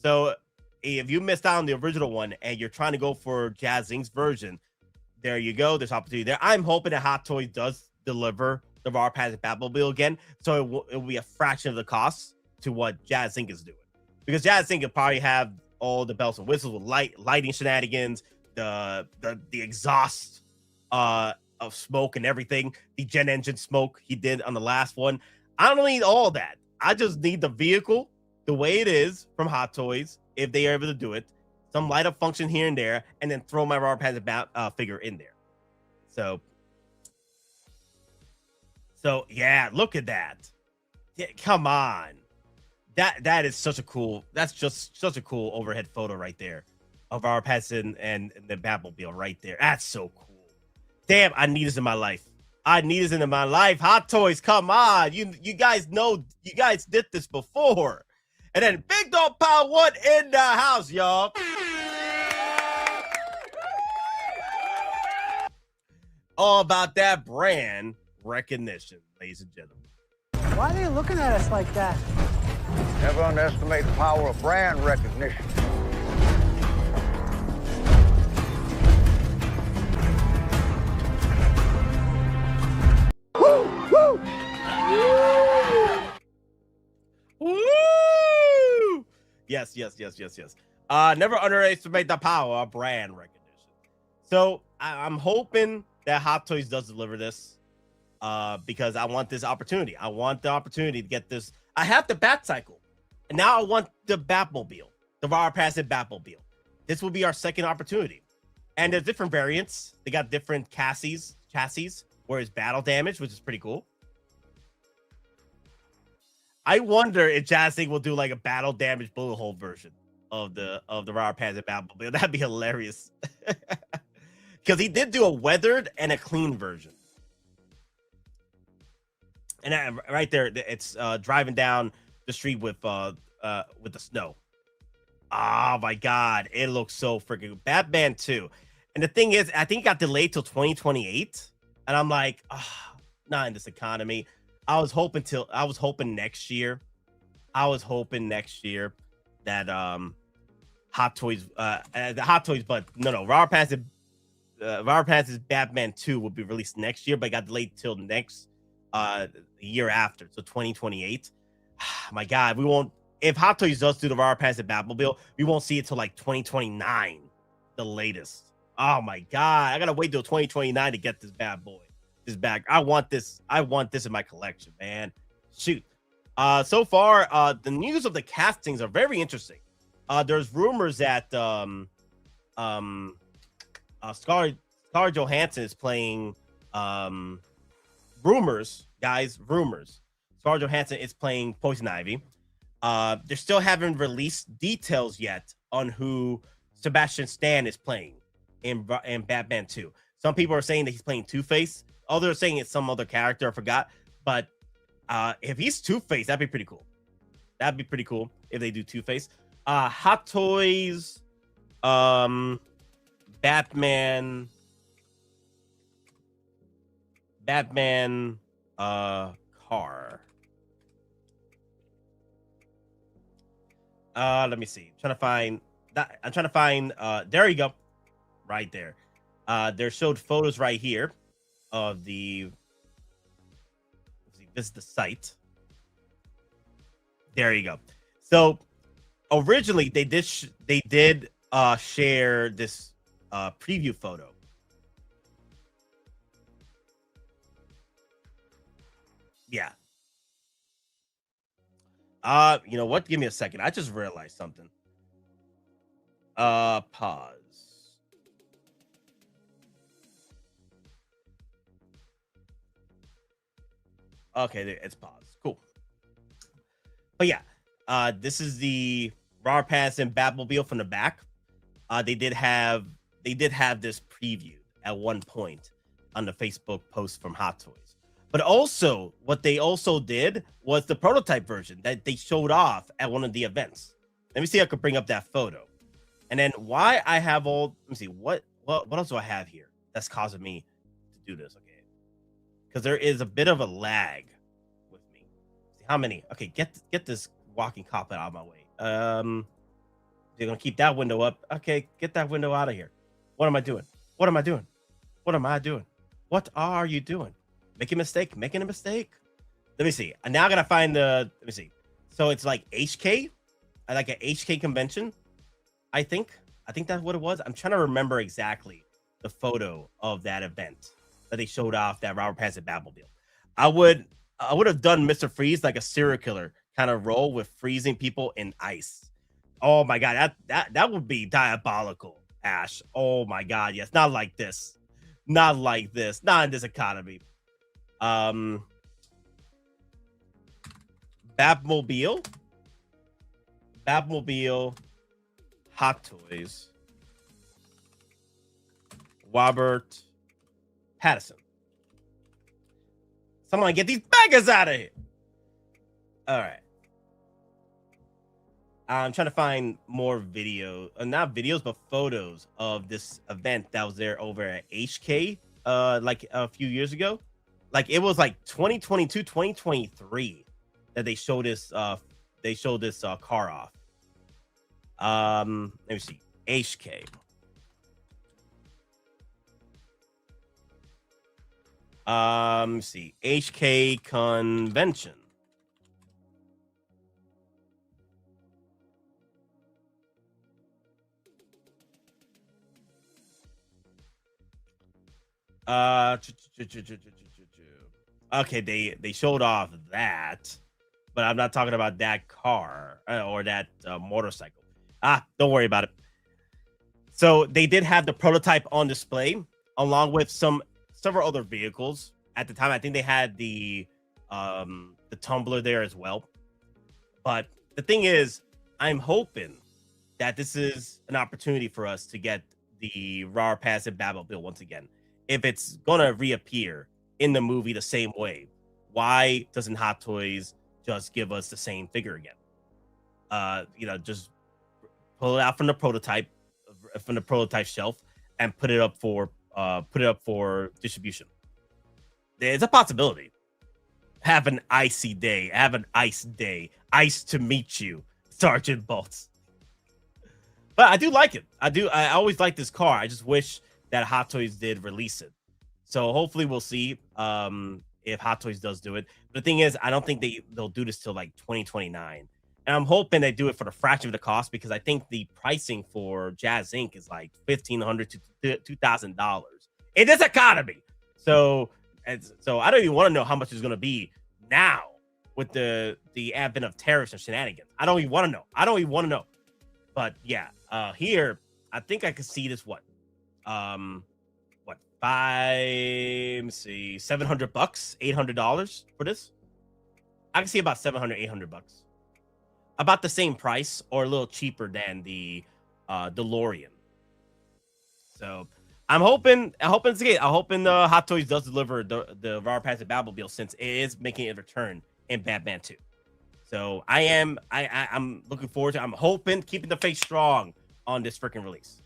So if you missed out on the original one and you're trying to go for Jazz Inc.'s version, there you go. There's opportunity there. I'm hoping that Hot Toys does deliver the Raw Pass Batmobile again, so it will be a fraction of the cost to what Jazz Inc. is doing. Because Jazz Inc. could probably have all the bells and whistles with lighting shenanigans, the exhaust of smoke and everything, the jet engine smoke he did on the last one. I don't need all that. I just need the vehicle the way it is from Hot Toys, if they are able to do it, some light up function here and there, and then throw my Raw Pass figure in there. So yeah, look at that. Yeah, come on. That is such a cool, that's just such a cool overhead photo right there of our Pass and the Batmobile right there. That's so cool. Damn, I need this in my life. I need this in my life. Hot Toys, come on. You guys know, you guys did this before. And then Big Dog Power 1 in the house, y'all. All about that brand recognition, ladies and gentlemen. Why are they looking at us like that? Never underestimate the power of brand recognition. Woo! Yes. Never underestimate the power of brand recognition. So I'm hoping that Hot Toys does deliver this, because I want this opportunity. I want the opportunity to get this. I have the Bat Cycle, and now I want the Batmobile, the Raw Pass Batmobile. This will be our second opportunity. And there's different variants. They got different chassis, where it's battle damage, which is pretty cool. I wonder if Jazz Inc. will do like a battle damage bullet hole version of the Raw Pass Batmobile. That'd be hilarious. Because he did do a weathered and a clean version. And right there, it's driving down the street with the snow. Oh my God, it looks so freaking good. Batman 2. And the thing is, I think it got delayed till 2028. And I'm like, not in this economy. I was hoping next year. I was hoping next year that Hot Toys, but no, Raw Pass is Batman 2 will be released next year, but it got delayed till next year after, so 2028. My God, we won't. If Hot Toys does do the Raw Pass at Batmobile, we won't see it till like 2029, the latest. Oh my God, I gotta wait till 2029 to get this bad boy, this bag. I want this in my collection, man. Shoot. So far, the news of the castings are very interesting. There's rumors that Scarlett Johansson is playing rumors. Scarlett Johansson is playing Poison Ivy. They still haven't released details yet on who Sebastian Stan is playing in Batman 2. Some people are saying that he's playing Two-Face. Others are saying it's some other character. I forgot. But if he's Two-Face, that'd be pretty cool. That'd be pretty cool if they do Two-Face. Hot Toys, Batman, car. Let me see. I'm trying to find there you go. Right there. There showed photos right here of the, this is the site. There you go. So originally they did share this preview photo. Yeah. You know what? Give me a second. I just realized something. Pause. Okay, it's paused. Cool. But yeah, this is the Raw Pass and Batmobile from the back. They did have this preview at one point on the Facebook post from Hot Toys. But also, what they also did was the prototype version that they showed off at one of the events. Let me see if I could bring up that photo. And then why I have all, let me see, what else do I have here that's causing me to do this? Okay. Because there is a bit of a lag with me. See how many? Okay, get this walking cop out of my way. You're gonna keep that window up. Okay, get that window out of here. What am I doing? What am I doing? What am I doing? What are you doing? Making a mistake. Let me see. I'm now gonna find the. Let me see. So it's like HK, like an HK convention. I think that's what it was. I'm trying to remember exactly the photo of that event that they showed off that Robert Pattinson Batmobile. I would have done Mr. Freeze like a serial killer kind of role with freezing people in ice. Oh my god, that would be diabolical, Ash. Oh my god, yes. Not like this. Not like this. Not in this economy. Batmobile, Hot Toys, Robert Pattinson. Someone get these beggars out of here. All right. I'm trying to find more video, not videos, but photos of this event that was there over at HK, like a few years ago. Like it was like 2022, 2023 that they showed this. Car off. Let me see. HK. Let me see. HK convention. Okay, they showed off that, but I'm not talking about that car or that motorcycle. Don't worry about it. So they did have the prototype on display along with several other vehicles at the time. I think they had the tumbler there as well. But the thing is, I'm hoping that this is an opportunity for us to get the Robert Pattinson Batmobile once again. If it's gonna reappear in the movie the same way, why doesn't Hot Toys just give us the same figure again? Just pull it out from the prototype shelf and put it up for distribution. There's a possibility. Have an icy day. Have an ice day. Ice to meet you, Sergeant Bolts. But I do like it. I always like this car. I just wish that Hot Toys did release it. So hopefully we'll see if Hot Toys does do it. But the thing is, I don't think they'll do this till like 2029. And I'm hoping they do it for the fraction of the cost, because I think the pricing for Jazz Inc. is like $1,500 to $2,000 in this economy. So I don't even want to know how much it's going to be now with the advent of tariffs and shenanigans. I don't even want to know. But yeah, here I think I could see this. $700, $800 for this. I can see about $700, $800, about the same price or a little cheaper than the DeLorean. So I'm hoping it's the case. I'm hoping Hot Toys does deliver the Robert Pattinson Batmobile, since it is making a return in Batman 2. So I'm looking forward to. I'm hoping, keeping the faith strong on this freaking release.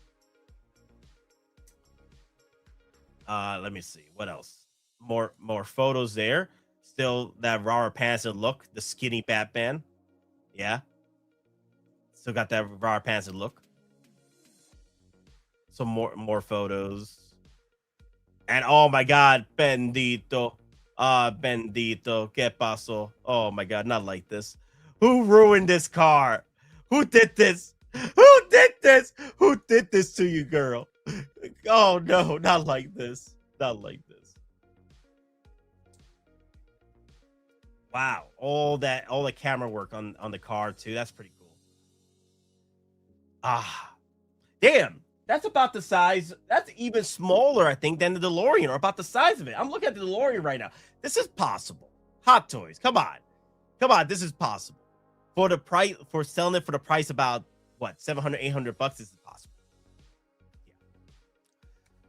Let me see what else. More photos there. Still that Robert Pattinson look, the skinny Batman. Yeah. Still got that Robert Pattinson look. Some more photos. And oh my god, bendito. Bendito. ¿Qué pasó? Oh my god, not like this. Who ruined this car? Who did this? Who did this? Who did this to you, girl? Oh no, not like this. Not like this. Wow, all the camera work on the car too. That's pretty cool. Damn. That's about the size. That's even smaller, I think, than the DeLorean, or about the size of it. I'm looking at the DeLorean right now. This is possible. Hot Toys, come on. This is possible. For the price, for selling it for the price about what, $700, $800. This is possible.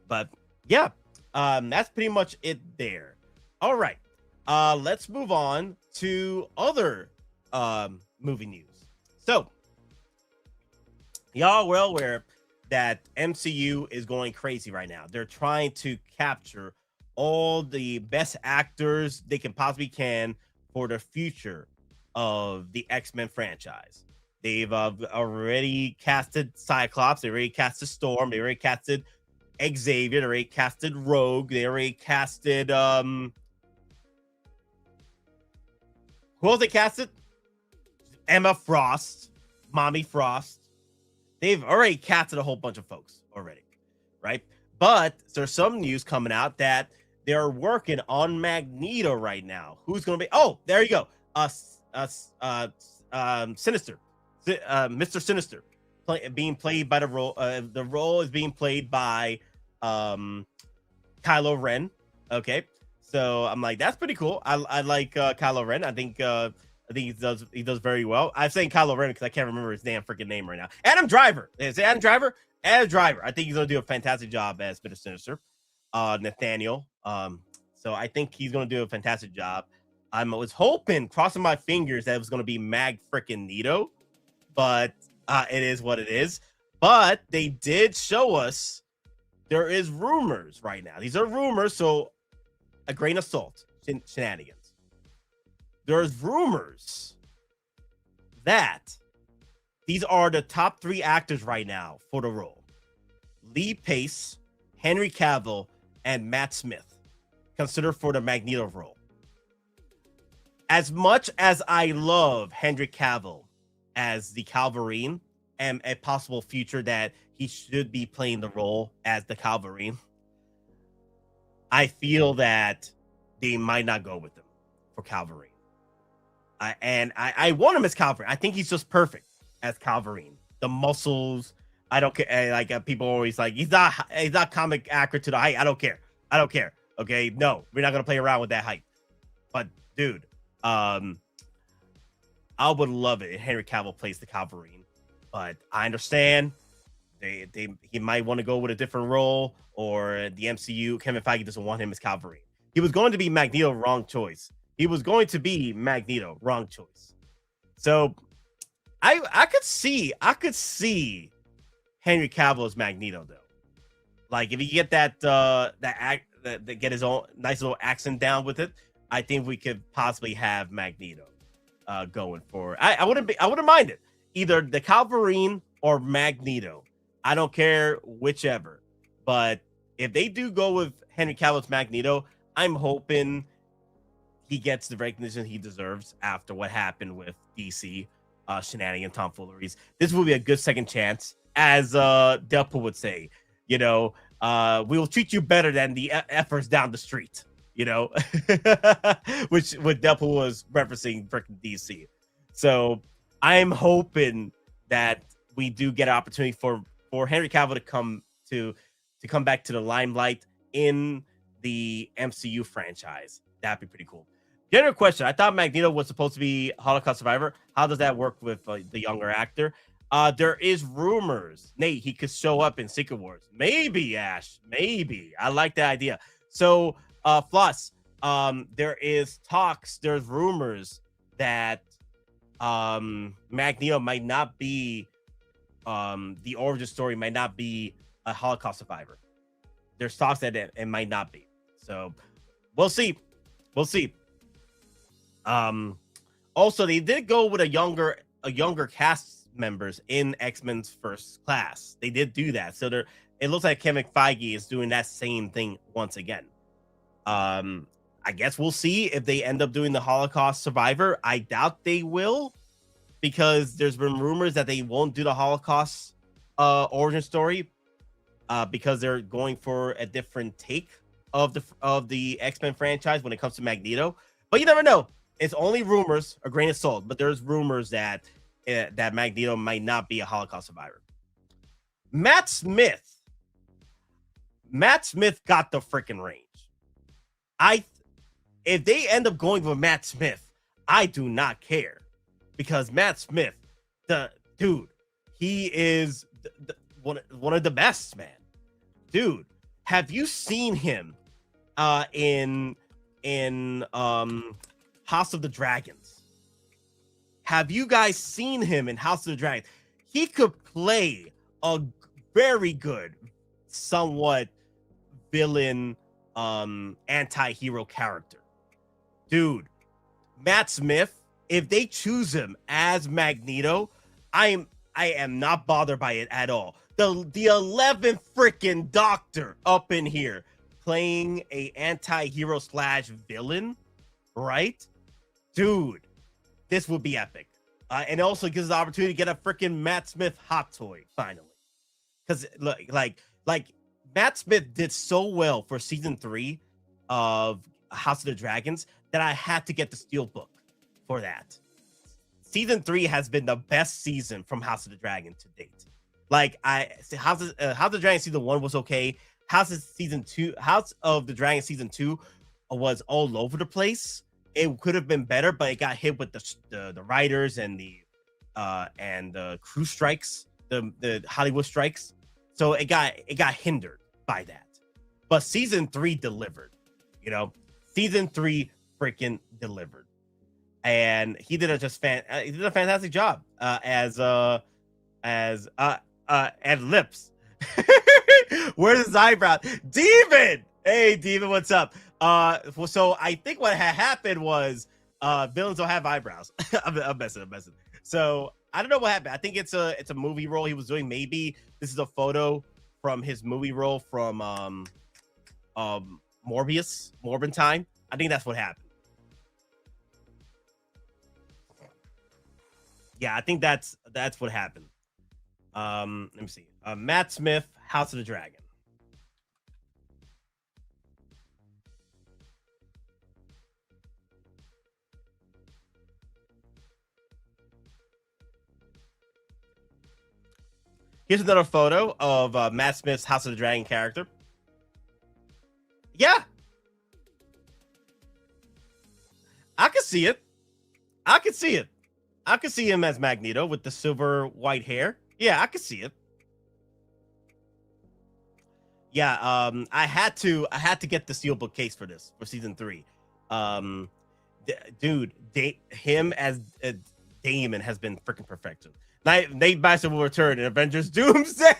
Yeah. But yeah, that's pretty much it there. All right. Let's move on to other movie news. So, y'all well aware that MCU is going crazy right now. They're trying to capture all the best actors they can for the future of the X-Men franchise. They've already casted Cyclops. They already casted Storm. They already casted Xavier. They already casted Rogue. They already casted Who else they casted? Emma Frost, Mommy Frost. They've already casted a whole bunch of folks already, right? But there's some news coming out that they're working on Magneto right now. Who's going to be? Oh, there you go. Sinister, Mr. Sinister, being played by the role. The role is being played by Kylo Ren. Okay, so I'm like, that's pretty cool. I like Kylo Ren. I think he does very well. I'm saying Kylo Ren because I can't remember his damn freaking name right now. Adam Driver. Is it Adam Driver? Adam Driver. I think he's gonna do a fantastic job as Mr. Sinister. Nathaniel. So I think he's gonna do a fantastic job. I was hoping, crossing my fingers, that it was gonna be Mag freaking Nito, but it is what it is. But they did show us there is rumors right now. These are rumors, so a grain of salt, shenanigans. There's rumors that these are the top 3 actors right now for the role. Lee Pace, Henry Cavill, and Matt Smith considered for the Magneto role. As much as I love Henry Cavill as the Calvarine and a possible future that he should be playing the role as the Calvarine, I feel that they might not go with him for Calvarine. I want him as Calvarine. I think he's just perfect as Calvarine. The muscles, I don't care. Like people always like, he's not comic accurate to the height. I don't care. Okay, no, we're not gonna play around with that height. But dude, I would love it if Henry Cavill plays the Calvarine. But I understand he might want to go with a different role, or the MCU, Kevin Feige doesn't want him as Calvarine. He was going to be Magneto, wrong choice. So I could see Henry Cavill as Magneto though. Like if you get that get his own nice little accent down with it, I think we could possibly have Magneto going for. I wouldn't mind it. Either the Calvarine or Magneto. I don't care whichever. But if they do go with Henry Cavill's Magneto, I'm hoping he gets the recognition he deserves after what happened with DC shenanigans, tomfooleries. This will be a good second chance, as Deadpool would say. You know, we will treat you better than the efforts down the street. You know, which what Deadpool was referencing freaking DC. So I'm hoping that we do get an opportunity for Henry Cavill to come back to the limelight in the MCU franchise. That'd be pretty cool. General question: I thought Magneto was supposed to be Holocaust survivor. How does that work with the younger actor? There is rumors, Nate, he could show up in Secret Wars. Maybe, Ash. Maybe. I like that idea. So, Floss, there is talks, there's rumors that Magneto might not be, the origin story might not be a Holocaust survivor. There's talks that it might not be. So, we'll see. Also, they did go with a younger cast members in X-Men's First Class. They did do that. So it looks like Kevin Feige is doing that same thing once again. I guess we'll see if they end up doing the Holocaust survivor. I doubt they will, because there's been rumors that they won't do the Holocaust origin story because they're going for a different take of the X-Men franchise when it comes to Magneto. But you never know. It's only rumors, a grain of salt, but there's rumors that Magneto might not be a Holocaust survivor. Matt Smith got the freaking range. If they end up going with Matt Smith, I do not care, because Matt Smith, the dude, he is one of the best, man. Dude, have you seen him in House of the Dragons? Have you guys seen him in House of the Dragons? He could play a very good, somewhat villain, anti-hero character. Dude, Matt Smith, if they choose him as Magneto, I am not bothered by it at all. The 11th freaking Doctor up in here playing a anti-hero / villain, right? Dude, this would be epic. And it also gives us the opportunity to get a freaking Matt Smith hot toy finally. Because like Matt Smith did so well for season 3 of House of the Dragons that I had to get the Steelbook for that. Season 3 has been the best season from House of the Dragon to date. Like House of the Dragon season 1 was okay. House of the Dragon season 2 was all over the place. It could have been better, but it got hit with the writers and the crew strikes, the Hollywood strikes. So it got hindered by that. But season 3 delivered. You know, season 3 freaking delivered, and he did a fantastic job as Lips. Where's his eyebrow? Demon. Hey, Demon, what's up? So I think what had happened was villains don't have eyebrows. I'm messing. So I don't know what happened. I think it's a movie role he was doing. Maybe this is a photo from his movie role from Morbin Time. I think that's what happened. Yeah, I think that's what happened. Let me see. Matt Smith, House of the Dragon. Here's another photo of Matt Smith's House of the Dragon character. Yeah. I can see it. I can see him as Magneto with the silver white hair. Yeah, I can see it. Yeah, I had to get the Steelbook case for this for season 3. Dude, him as Damon has been freaking perfection. Nate Myster will return in Avengers Doomsday.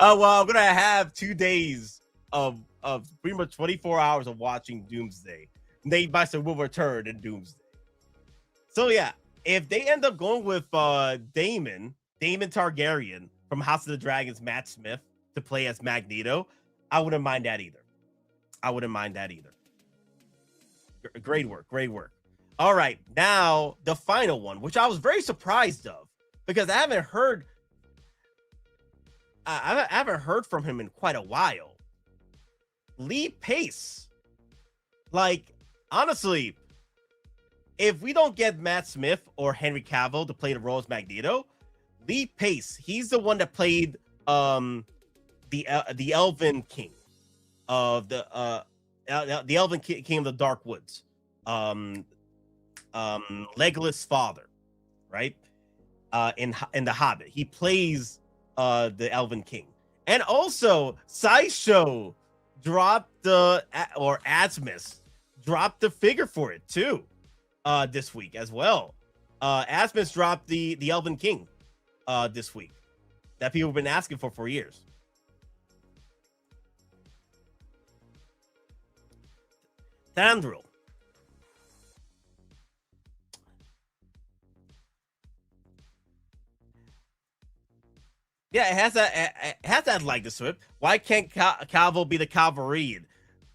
Well, I'm gonna have 2 days of pretty much 24 hours of watching Doomsday. Nate Myster will return in Doomsday. So yeah, if they end up going with Damon Targaryen from House of the Dragons, Matt Smith to play as Magneto, I wouldn't mind that either. Great work. All right, now the final one, which I was very surprised of because I haven't heard from him in quite a while. Lee Pace. Like, honestly, if we don't get Matt Smith or Henry Cavill to play the role as Magneto, Lee Pace, he's the one that played the Elven King of the Elven King of the Dark Woods. Legolas' father, right? In The Hobbit, he plays the Elven King, and also Sideshow dropped Asmus dropped the figure for it too, this week as well. Asmus dropped the Elven King, this week, that people have been asking for years. Thandril. Yeah, it has that likeness to it. Why can't Cavill be the Calvarian?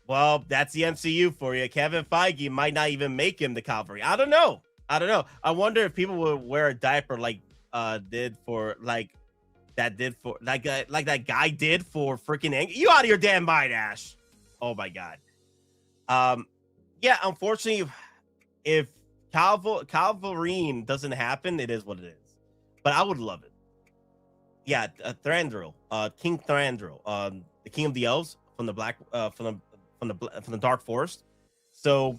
Well, that's the MCU for you. Kevin Feige might not even make him the Calvary. I don't know. I wonder if people would wear a diaper like that guy did for freaking You out of your damn mind, Ash. Oh my god. Yeah, unfortunately, if Calvarian doesn't happen, it is what it is. But I would love it. Yeah, Thranduil, King Thranduil, the King of the Elves from the Dark Forest. So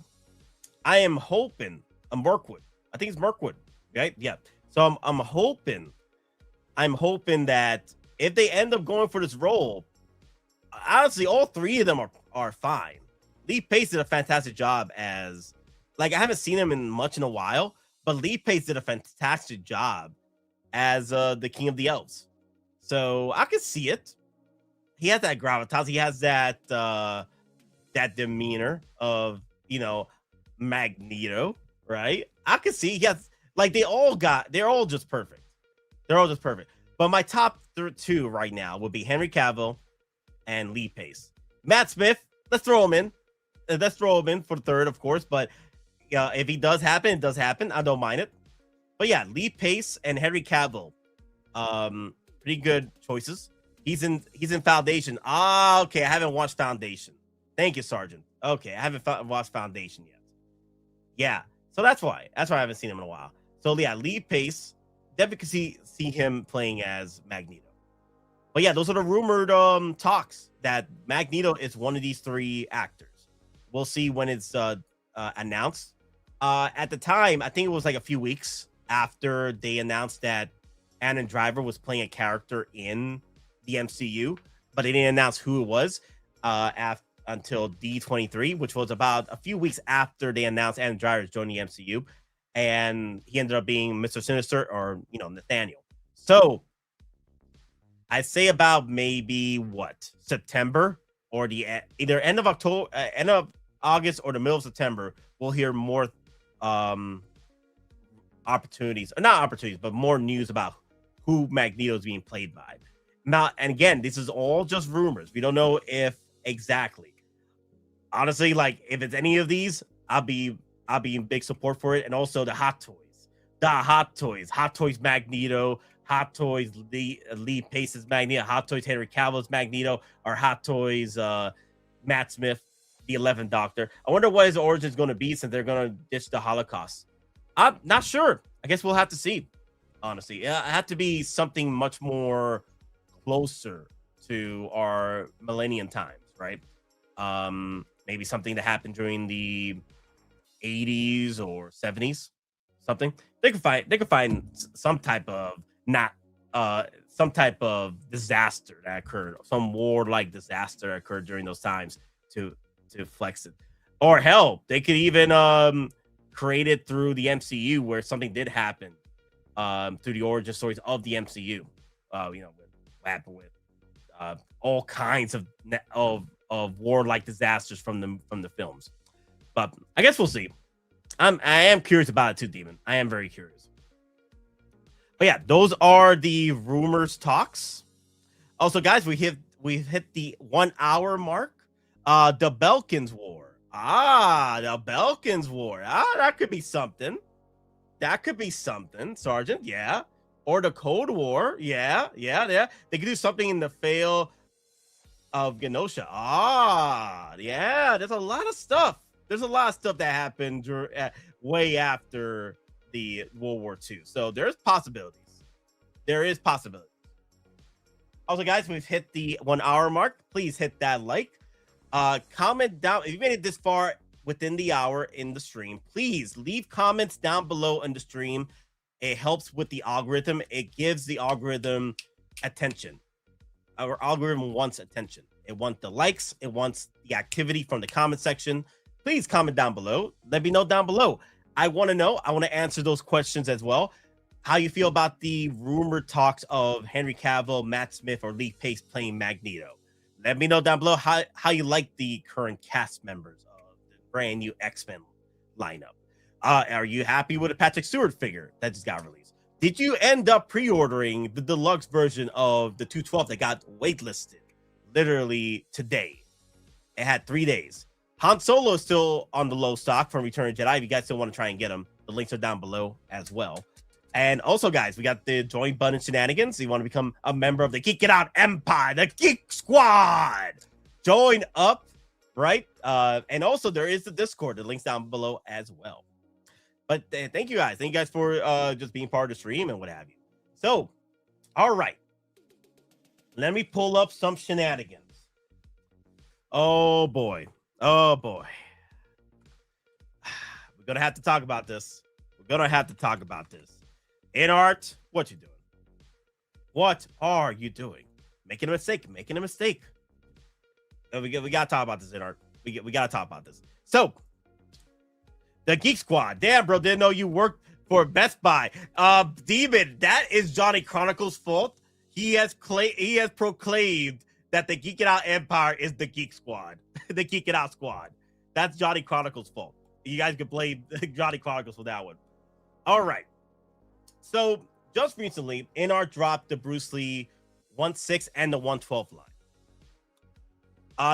I am hoping Mirkwood. I think it's Mirkwood, right? Yeah. So I'm hoping that if they end up going for this role, honestly, all 3 of them are fine. Lee Pace did a fantastic job as, like, I haven't seen him in a while, but Lee Pace did a fantastic job as the King of the Elves. So I can see it. He has that gravitas. He has that demeanor of, Magneto, right? I can see he has, like, they're all just perfect. But my top 2 right now would be Henry Cavill and Lee Pace. Matt Smith, let's throw him in. For the 3rd, of course, but if he does happen, it does happen. I don't mind it. But yeah, Lee Pace and Henry Cavill, pretty good choices. He's in Foundation. Ah, okay. I haven't watched Foundation. Thank you, Sergeant. Okay, I haven't watched Foundation yet. Yeah, so that's why I haven't seen him in a while. So yeah, Lee Pace, definitely see him playing as Magneto. But yeah, those are the rumored talks that Magneto is one of these 3 actors. We'll see when it's announced. At the time, I think it was like a few weeks after they announced that Anna Driver was playing a character in the MCU, but they didn't announce who it was until D23, which was about a few weeks after they announced Anna Driver joining the MCU, and he ended up being Mr. Sinister, or Nathaniel. So I'd say about maybe September, or the either end of October, end of August, or the middle of September, we'll hear more opportunities, or not opportunities, but more news about who Magneto is being played by. Now, and again, this is all just rumors. We don't know if exactly. Honestly, like if it's any of these, I'll be in big support for it. And also the Hot Toys Magneto, Hot Toys Lee Pace's Magneto, Hot Toys Henry Cavill's Magneto, or Hot Toys Matt Smith, the 11th Doctor. I wonder what his origin is going to be, since they're going to ditch the Holocaust. I'm not sure. I guess we'll have to see. Honestly, it had to be something much more closer to our millennium times, right? Maybe something that happened during the 80s or 70s, something. They could find some type of disaster that occurred, some war-like disaster that occurred during those times to flex it. Or hell, they could even create it through the MCU, where something did happen through the origin stories of the MCU. What happened with all kinds of war-like disasters from the films. But I guess we'll see. I am curious about it too, Demon. I am very curious. But yeah, those are the rumors talks. Also, guys, we've hit the 1 hour mark. The Belkins War. The Belkins War. That could be something. That could be something, Sergeant. Yeah. Or the Cold War. Yeah. They could do something in the fail of Genosha. Yeah. There's a lot of stuff. That happened way after the World War II. So there's possibilities. Also, guys, we've hit the 1 hour mark. Please hit that like. Comment down if you made it this far within the hour in the stream. Please leave comments down below in the stream. It helps with the algorithm. It gives the algorithm attention. Our algorithm wants attention. It wants the likes. It wants the activity from the comment section. Please comment down below. Let me know down below. I want to know. I want to answer those questions as well. How you feel about the rumored talks of Henry Cavill, Matt Smith, or Lee Pace playing Magneto? Let me know down below how you like the current cast members of the brand new X-Men lineup. Are you happy with the Patrick Stewart figure that just got released? Did you end up pre-ordering the deluxe version of the 212 that got waitlisted literally today? It had 3 days. Han Solo is still on the low stock from Return of the Jedi. If you guys still want to try and get them, the links are down below as well. And also, guys, we got the join button shenanigans. So you want to become a member of the Geekin Out Empire, the Geek Squad. Join up, right? And also, there is the Discord. The link's down below as well. But thank you guys. Thank you guys for just being part of the stream and what have you. So, all right. Let me pull up some shenanigans. Oh, boy. We're going to have to talk about this. INART, what you doing? What are you doing? Making a mistake. We got to talk about this, INART. We got to talk about this. So, the Geek Squad. Damn, bro, didn't know you worked for Best Buy. Demon, that is Johnny Chronicles' fault. He has proclaimed that the Geekin Out Empire is the Geek Squad. The Geekin Out Squad. That's Johnny Chronicles' fault. You guys can blame Johnny Chronicles for that one. All right. So, just recently, INART dropped the Bruce Lee 1/6 and the 1/12 line.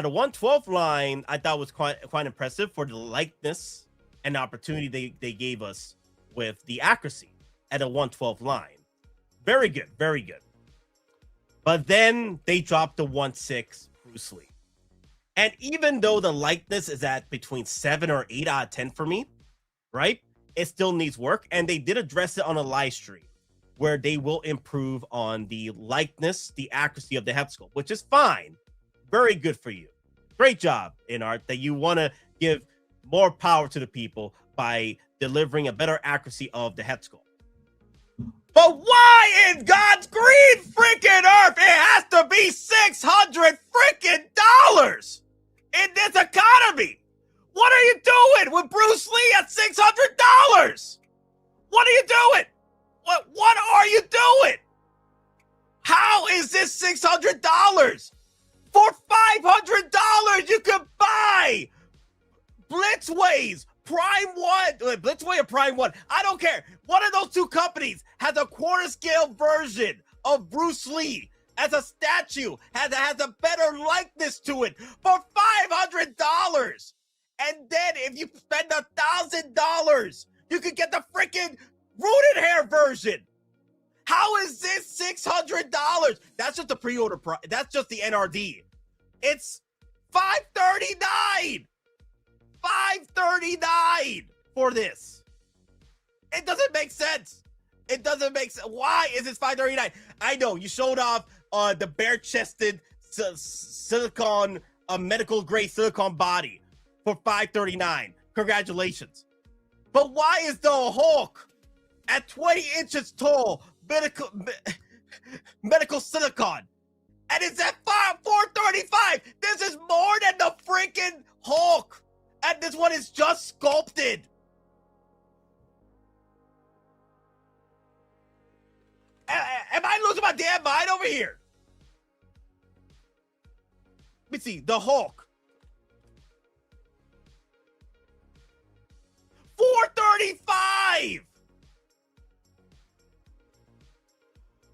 The 1/12 line, I thought was quite impressive for the likeness and the opportunity they gave us with the accuracy at a 112 line. Very good, very good. But then they dropped the 1/6 Bruce Lee. And even though the likeness is at between 7 or 8 out of 10 for me, right? It still needs work. And they did address it on a live stream where they will improve on the likeness, the accuracy of the head sculpt, which is fine. Very good for you. Great job, INART, that you want to give more power to the people by delivering a better accuracy of the head sculpt. But why in God's green freaking earth it has to be $600 freaking dollars in this economy? What are you doing with Bruce Lee at $600? What are you doing? What are you doing? How is this $600? For $500 you can buy Blitzways, Prime 1, Blitzway or Prime 1, I don't care. One of those two companies has a quarter scale version of Bruce Lee as a statue, has a better likeness to it for $500. And then if you spend $1,000, you could get the freaking rooted hair version. How is this $600? That's just the pre-order price. That's just the NRD. It's $539. $539 for this. It doesn't make sense. It doesn't make sense. Why is this $539? I know you showed off the bare-chested silicone, medical grade silicone body for $539. Congratulations. But why is the Hulk at 20 inches tall, medical silicone, and it's at $435? This is more than the freaking Hulk. And this one is just sculpted. Am I losing my damn mind over here? Let me see. The Hulk. $435.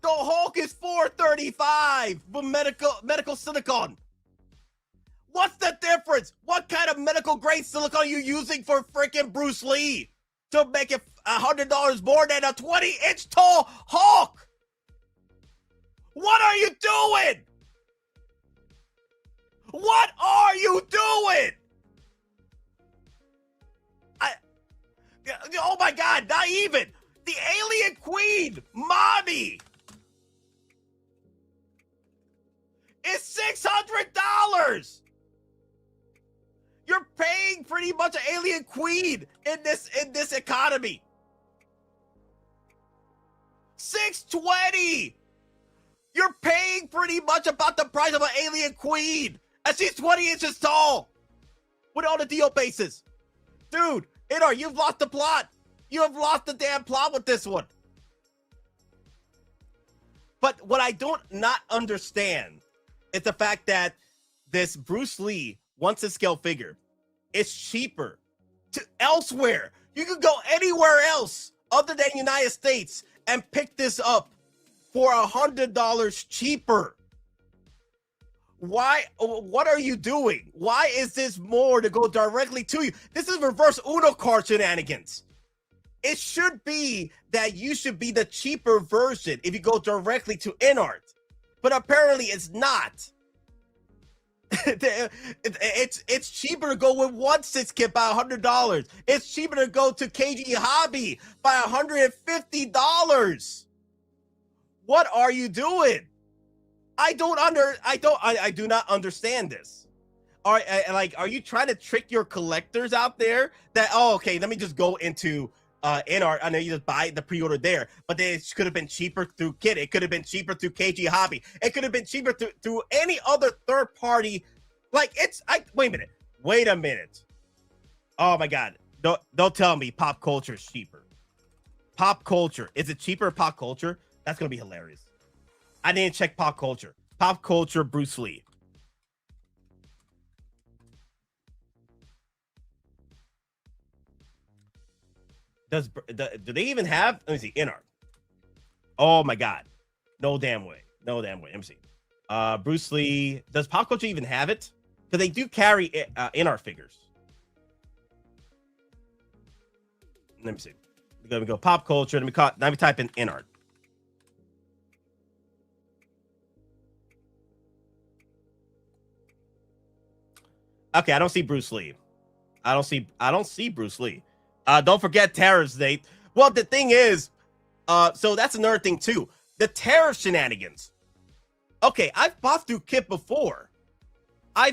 The Hulk is $435 for medical silicone. What's the difference? What kind of medical grade silicone are you using for freaking Bruce Lee to make it $100 more than a 20-inch tall Hulk? What are you doing? What are you doing? Oh my God, not even. The Alien Queen, mommy, is $600. You're paying pretty much an Alien Queen in this economy. $620. You're paying pretty much about the price of an Alien Queen, and she's 20 inches tall with all the deal bases. Dude, INART, you've lost the plot. You have lost the damn plot with this one. But what I don't not understand is the fact that this Bruce Lee once a scale figure, it's cheaper to elsewhere. You could go anywhere else other than United States and pick this up for $100 cheaper. Why? What are you doing? Why is this more to go directly to you? This is reverse Uno card shenanigans. It should be that you should be the cheaper version if you go directly to INART, but apparently it's not. It's cheaper to go with 1/6 kit by $100. It's cheaper to go to KG Hobby by $150. What are you doing? I do not understand this. Are you trying to trick your collectors out there that, oh, okay, let me just go into INART. I know you just buy the pre-order there, but it could have been cheaper through Kit. It could have been cheaper through KG Hobby. It could have been cheaper through any other third party. Like wait a minute. Oh my God. Don't tell me pop culture is cheaper. Pop culture. Is it cheaper pop culture? That's gonna be hilarious. I didn't check pop culture. Pop culture Bruce Lee. Do they even have? Let me see. INART. Oh my God. No damn way. No damn way. Let me see. Bruce Lee. Does pop culture even have it? Because they do carry INART figures. Let me see. Let me go pop culture. Let me type in INART. Okay, I don't see Bruce Lee. I don't see Bruce Lee. Don't forget tariffs, Nate. Well, the thing is, so that's another thing too. The tariff shenanigans. Okay, I've bought through Kit before. I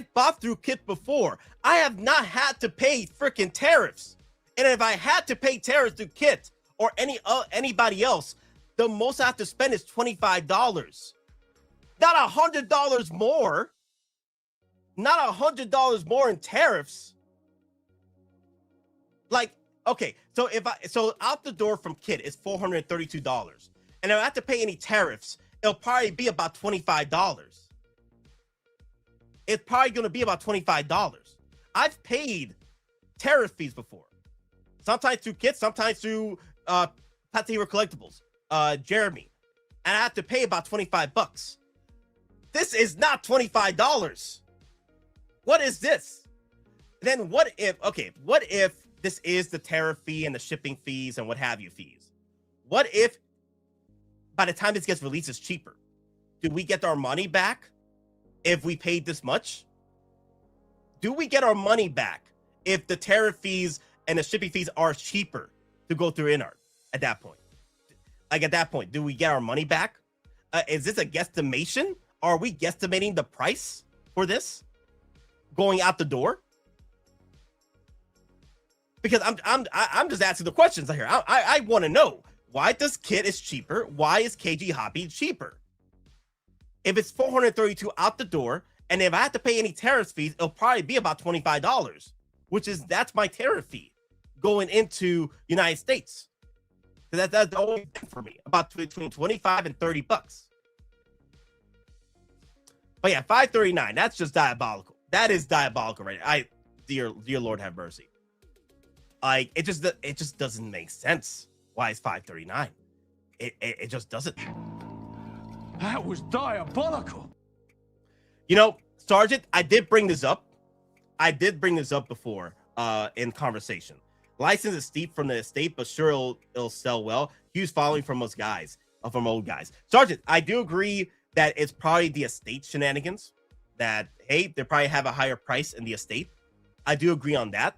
have not had to pay freaking tariffs. And if I had to pay tariffs through Kit or anybody else, the most I have to spend is $25. Not $100 more. Not $100 more in tariffs. Like, okay, so so out the door from Kit is $432. And if I have to pay any tariffs, it'll probably be about $25. It's probably going to be about $25. I've paid tariff fees before. Sometimes through Kit, sometimes through Pativa Collectibles, Jeremy. And I have to pay about $25. This is not $25. What is this? Then what if this is the tariff fee and the shipping fees and what have you fees? What if by the time this gets released, it's cheaper? Do we get our money back if we paid this much? Do we get our money back if the tariff fees and the shipping fees are cheaper to go through INART at that point? Like at that point, do we get our money back? Is this a guesstimation? Are we guesstimating the price for this going out the door? Because I'm just asking the questions here. I want to know, why does Kit is cheaper? Why is KG Hobby cheaper? If it's $432 out the door, and if I have to pay any tariff fees, it'll probably be about $25, that's my tariff fee going into United States. So that's the only thing for me, about between $25 and $30. But yeah, $539. That's just diabolical. That is diabolical, right? Dear Lord have mercy. Like it just doesn't make sense. Why is $539? It just doesn't. That was diabolical. You know, Sergeant, I did bring this up. Before in conversation. License is steep from the estate, but sure it'll sell well. Huge following from most guys, from old guys. Sergeant, I do agree that it's probably the estate shenanigans. That hey, they probably have a higher price in the estate. I do agree on that.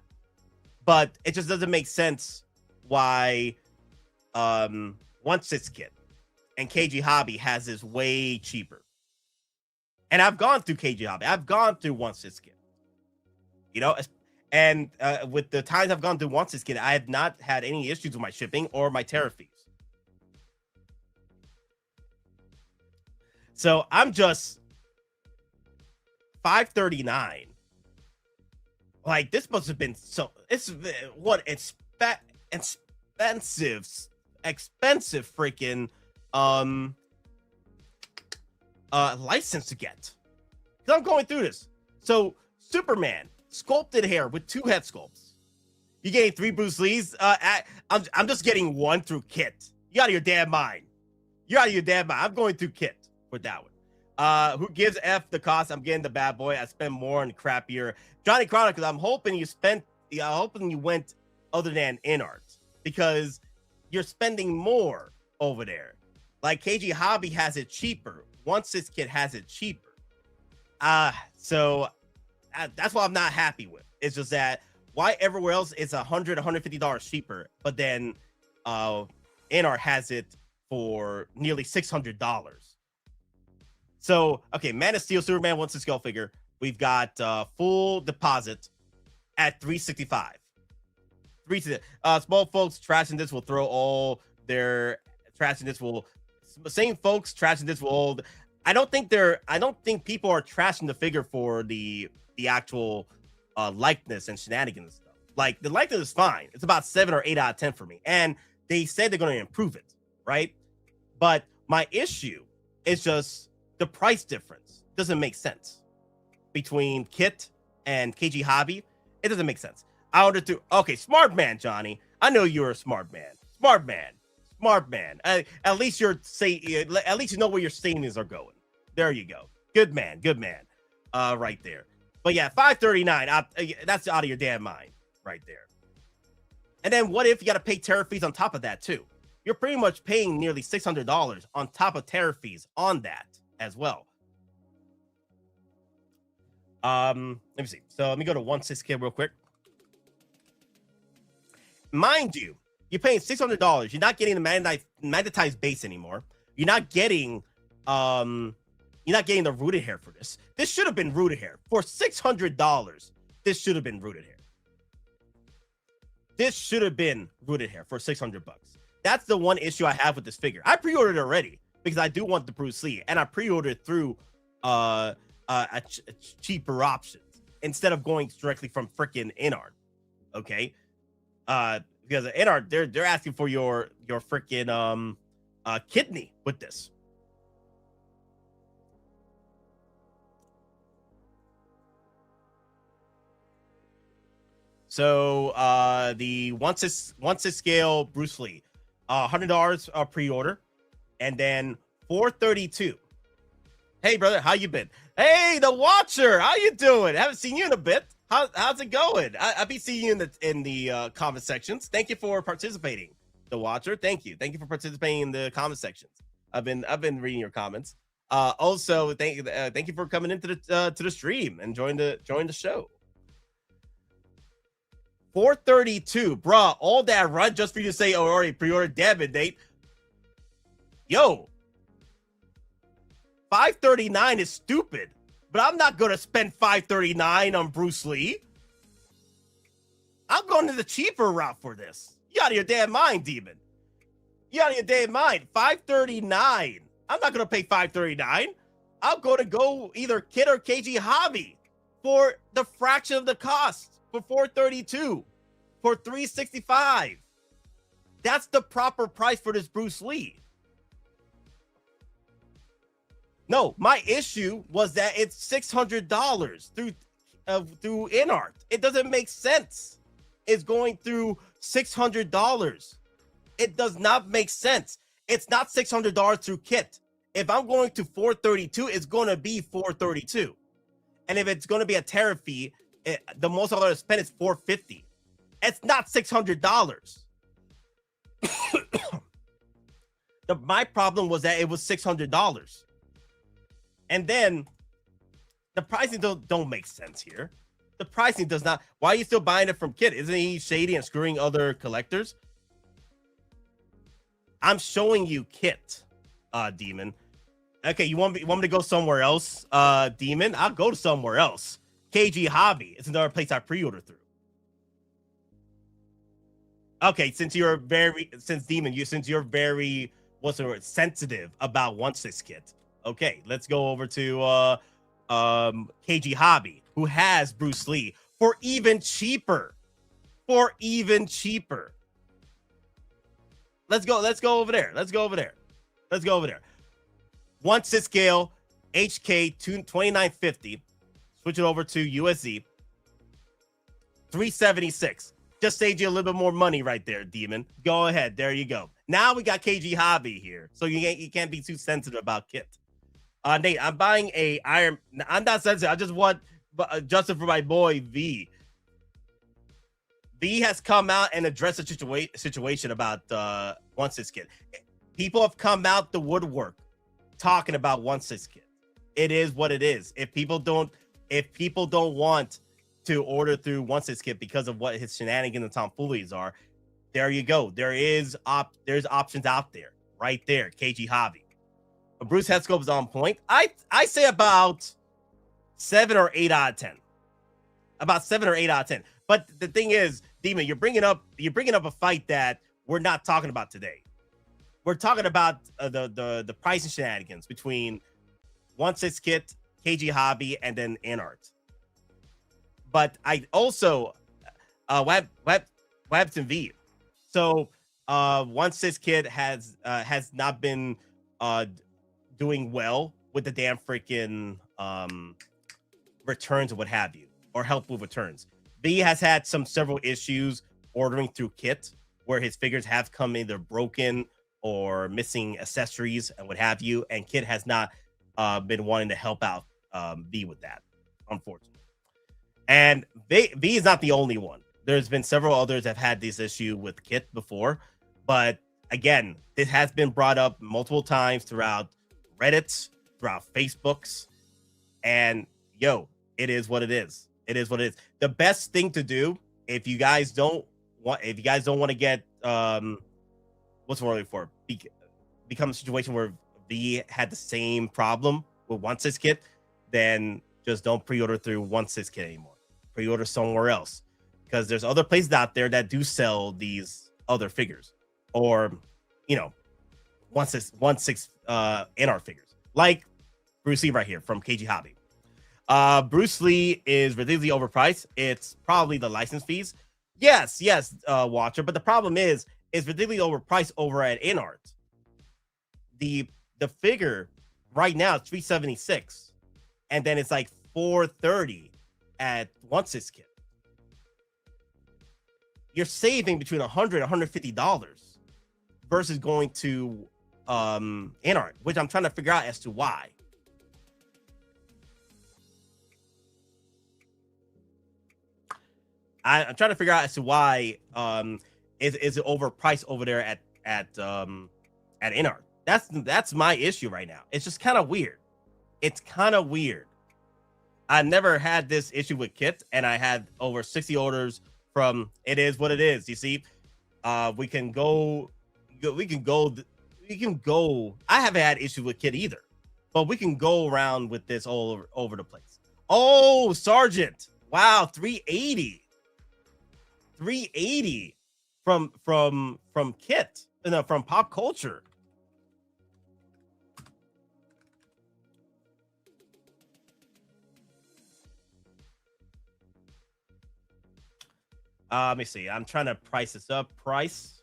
But it just doesn't make sense why 1/6 Kit and KG Hobby has this way cheaper. And I've gone through KG Hobby. I've gone through 1/6 Kit. You know, and with the times I've gone through 1/6 Kit, I have not had any issues with my shipping or my tariff fees. So I'm just $539. Like this must have been so. It's what expensive freaking license to get. Because I'm going through this. So Superman, sculpted hair with 2 head sculpts. You getting 3 Bruce Lees? I'm just getting 1 through Kit. You out of your damn mind. You're out of your damn mind. I'm going through Kit with that one. Who gives F the cost? I'm getting the bad boy. I spend more on crappier. Johnny Chronicles, I'm hoping you went other than INART because you're spending more over there. Like KG Hobby has it cheaper. 1/6 Kit has it cheaper. So that's what I'm not happy with. It's just that why everywhere else it's $150 cheaper, but then INART has it for nearly $600. So, okay, Man of Steel, Superman 1/6 scale figure. We've got full deposit at $365. Small folks trashing this will throw all their trashing this will. Same folks trashing this will. Old. I don't think people are trashing the figure for the actual likeness and shenanigans and stuff. Like the likeness is fine. It's about 7 or 8 out of 10 for me, and they said they're going to improve it, right? But my issue is just the price difference doesn't make sense between Kit and KG Hobby. It doesn't make sense. I ordered to, okay, smart man, Johnny. I know you're a smart man. Smart man. At least you know where your savings are going. There you go. Good man. Right there. But yeah, $539. That's out of your damn mind, right there. And then what if you got to pay tariff fees on top of that too? You're pretty much paying nearly $600 on top of tariff fees on that as well. Let me see. So let me go to 1/6 kit real quick. Mind you, you're paying $600. You're not getting the magnetized base anymore. You're not getting the rooted hair for this. This should have been rooted hair for $600. This should have been rooted hair. This should have been rooted hair for $600. That's the one issue I have with this figure. I pre-ordered it already because I do want the Bruce Lee, and I pre-ordered through cheaper options instead of going directly from freaking INART. Okay, because INART they're asking for your freaking kidney with this. So the once a scale Bruce Lee, $100 pre-order, and then $432. Hey brother, how you been? Hey, the Watcher, how you doing? Haven't seen you in a bit. How's it going? I'll be seeing you in the comment sections. Thank you for participating, the Watcher. Thank you for participating in the comment sections. I've been reading your comments. Also, thank you for coming into the stream and join the show. 432, bruh, all that run just for you to say, oh, already pre-ordered. Damn it, Nate. Yo, 539 is stupid, but I'm not gonna spend 539 on Bruce Lee. I'm going to the cheaper route for this. You out of your damn mind, Demon. You out of your damn mind. 539. I'm not gonna pay 539. I'm going to go either Kit or KG Hobby for the fraction of the cost. For 432, for 365. That's the proper price for this Bruce Lee. No, my issue was that it's $600 through INART. It doesn't make sense. It's going through $600. It does not make sense. It's not $600 through Kit. If I'm going to 432, it's going to be 432. And if it's going to be a tariff fee, the most I'm going to spend is $450. It's not $600. My problem was that it was $600. And then the pricing don't make sense here. The pricing does not. Why are you still buying it from Kit? Isn't he shady and screwing other collectors? I'm showing you Kit, Demon. Okay, you want me to go somewhere else, Demon? I'll go to somewhere else. KG Hobby is another place I pre-order through. Okay, since you're very what's the word, sensitive about 1/6 Kit. Okay, let's go over to KG Hobby, who has Bruce Lee for even cheaper. Let's go over there. 1/6 scale HK 2950. Switch it over to USD. 376. Just saved you a little bit more money right there, Demon. Go ahead. There you go. Now we got KG Hobby here, so you can't be too sensitive about Kit. Nate, I'm buying a Iron. I'm not sensitive. I just want justice for my boy V. V has come out and addressed the situation about 1/6 Kit. People have come out the woodwork talking about 1/6 Kit. It is what it is. If people don't want to order through 1/6 Kit because of what his shenanigans and tomfooleries are, there you go. There's options out there, right there. KG Hobby. But Bruce Headscope is on point. I say about 7 or 8 out of 10. About 7 or 8 out of 10. But the thing is, Demon, you're bringing up a fight that we're not talking about today. We're talking about the pricing shenanigans between 1/6 Kit, KG Hobby, and then INART. But I also Webs and V. So 1/6 Kit has not been doing well with the damn freaking returns or what have you, or help with returns. V has had several issues ordering through Kit, where his figures have come either broken or missing accessories and what have you, and Kit has not been wanting to help out V with that, unfortunately. And V is not the only one. There's been several others that have had this issue with Kit before, but again, this has been brought up multiple times throughout Reddit, throughout Facebooks, and yo, it is what it is. It is what it is. The best thing to do if you guys don't want to get what's the word for become a situation where V had the same problem with 1/6 Kit, then just don't pre-order through 1/6 Kit anymore. Pre-order somewhere else, because there's other places out there that do sell these other figures, or 1/6 INART figures, like Bruce Lee right here from KG Hobby. Bruce Lee is ridiculously overpriced. It's probably the license fees. Yes, Watcher. But the problem is, it's ridiculously overpriced over at INART. The figure right now is $376, and then it's like $430 at 1/6 Kit. You're saving between $100 and $150 versus going to INART, which I'm trying to figure out as to why. I'm trying to figure out as to why is it overpriced over there at INART. That's my issue right now. It's just kind of weird. It's kind of weird. I never had this issue with Kit, and I had over 60 orders from It Is What It Is. You see, we can go. I haven't had issues with Kit either, but we can go around with this all over the place. Oh, Sergeant! Wow, 380 from Kit, no, from Pop Culture. Let me see. I'm trying to price this up. Price.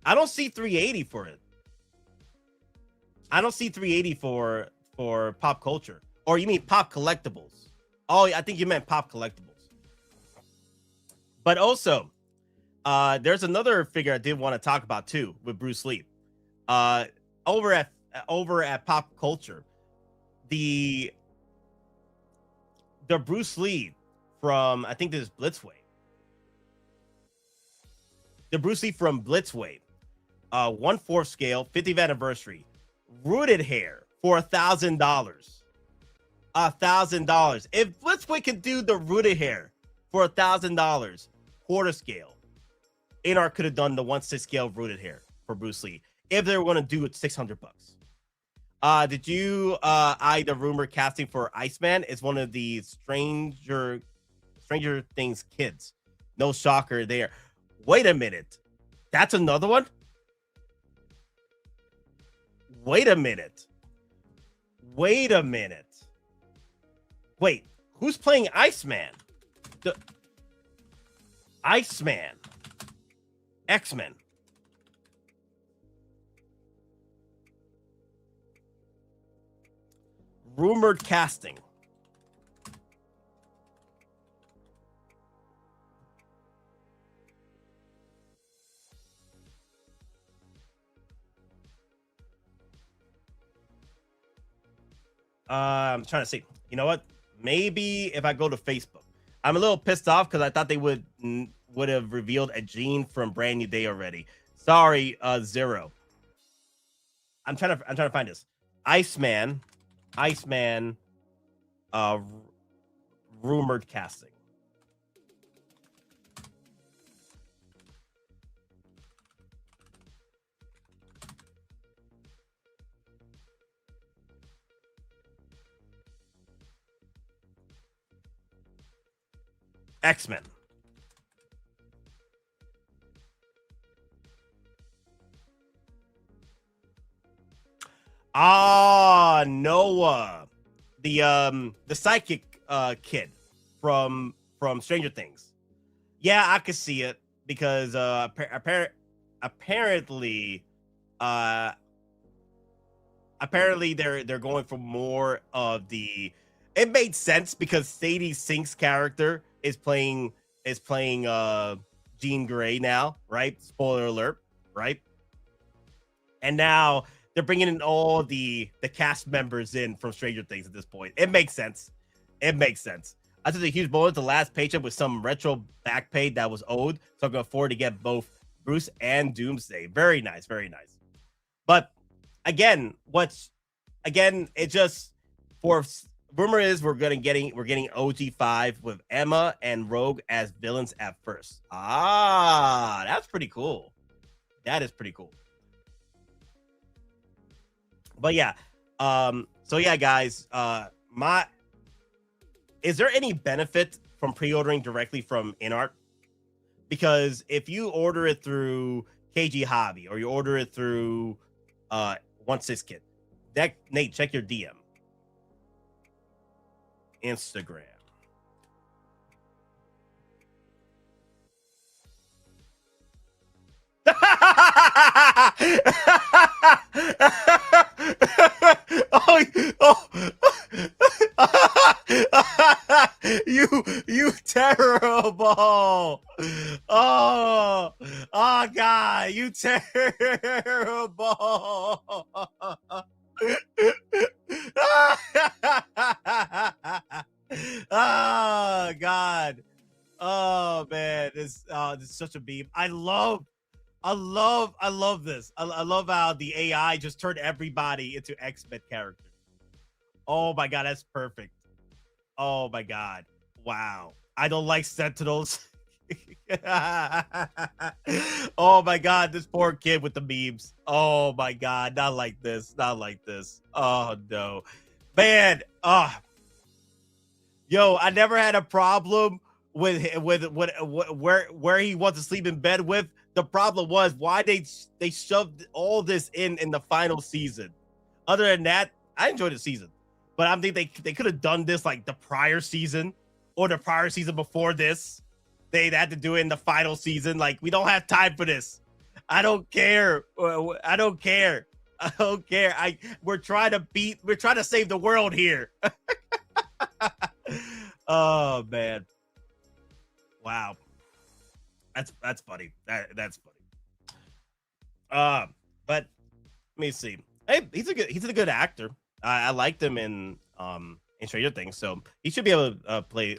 I don't see 380 for it. I don't see 380 for Pop Culture. Or you mean Pop Collectibles? Oh, I think you meant Pop Collectibles. But also, there's another figure I did want to talk about too with Bruce Lee. Over at Pop Culture, the Bruce Lee from, I think this is Blitzway. The Bruce Lee from Blitzway, 1/4 scale, 50th anniversary, rooted hair for $1,000. $1,000. If Blitzway could do the rooted hair for $1,000, quarter scale, INART could have done the 1/6 scale rooted hair for Bruce Lee if they were going to do it $600. Did you eye the rumor casting for Iceman? It's one of the Stranger Things kids. No shocker there. Wait a minute. That's another one? Wait a minute. Wait, who's playing Iceman? The Iceman. X-Men. Rumored casting. I'm trying to see. You know what? Maybe if I go to Facebook. I'm a little pissed off because I thought they would have revealed a Gene from Brand New Day already. Sorry, Zero. I'm trying to find this. Iceman, rumored casting. X-Men. Noah, the psychic kid from Stranger Things. Yeah, I could see it because apparently they're going for more of the. It made sense because Sadie Sink's character is playing Jean Grey now, right? Spoiler alert, right? And now they're bringing in all the cast members in from Stranger Things at this point. It makes sense. It makes sense. I took a huge bonus the last paycheck with some retro back pay that was owed, so I can afford to get both Bruce and Doomsday. Very nice, very nice. But again, it just for rumor is we're getting OG5 with Emma and Rogue as villains at first. Ah, that's pretty cool. That is pretty cool. But yeah, so yeah, guys, is there any benefit from pre-ordering directly from INART? Because if you order it through KG Hobby or you order it through 16kit, that Nate, check your DM. Instagram. You terrible. Oh God, you terrible. Oh God. Oh man, this is such a beam. I love this. I love how the AI just turned everybody into X-Men characters. Oh my God, that's perfect. Oh my God. Wow. I don't like Sentinels. Oh my God, this poor kid with the memes. Oh my God, not like this. Not like this. Oh no. Man, yo, I never had a problem with where he wants to sleep in bed with. The problem was why they shoved all this in the final season. Other than that, I enjoyed the season, but I think they could have done this like the prior season or the prior season before this. They had to do it in the final season. Like, we don't have time for this. I don't care. I don't care. I don't care. We're trying to save the world here. Oh man. Wow. That's funny. That's funny. But let me see. Hey, he's a good actor. I liked him in Stranger Things, so he should be able to play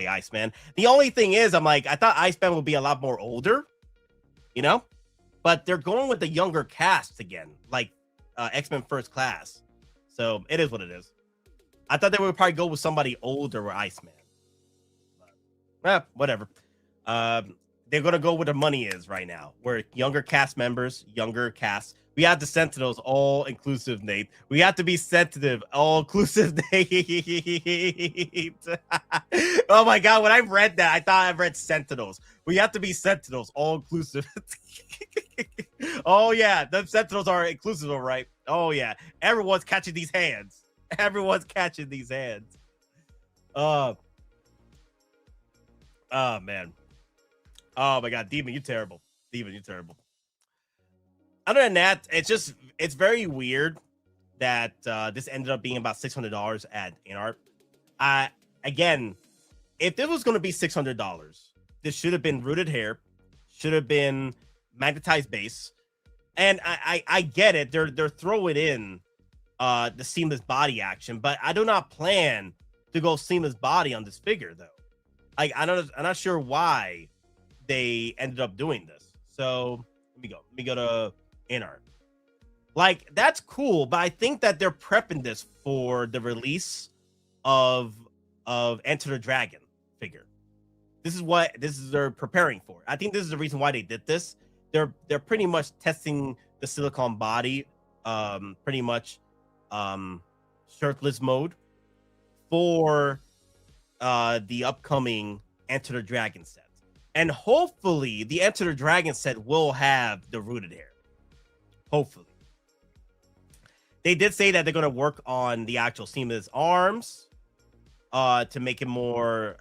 Iceman. The only thing is, I thought Iceman would be a lot more older, you know, but they're going with the younger cast again, like X-Men First Class. So it is what it is. I thought they would probably go with somebody older with Iceman. But, whatever. They're gonna go where the money is right now. Where younger cast members, younger cast. We have the Sentinels, all inclusive, Nate. We have to be sensitive, all inclusive, Nate. Oh my God, when I read that, I thought I read Sentinels. We have to be Sentinels, all inclusive. Oh yeah, the Sentinels are inclusive, all right. Oh yeah, everyone's catching these hands. Everyone's catching these hands. Oh man. Oh my God, Demon, you're terrible. Demon, you're terrible. Other than that, it's very weird that this ended up being about $600 at INART. Again, if this was going to be $600, this should have been rooted hair, should have been magnetized base, and I get it. They're throwing in the seamless body action, but I do not plan to go seamless body on this figure though. I'm not sure why they ended up doing this. So let me go to INART. Like, that's cool, but I think that they're prepping this for the release of Enter the Dragon figure. This is they're preparing for. I think this is the reason why they did this. They're pretty much testing the silicone body, pretty much shirtless mode for the upcoming Enter the Dragon set. And hopefully the Enter the Dragon set will have the rooted hair. Hopefully. They did say that they're going to work on the actual seamless arms to make it more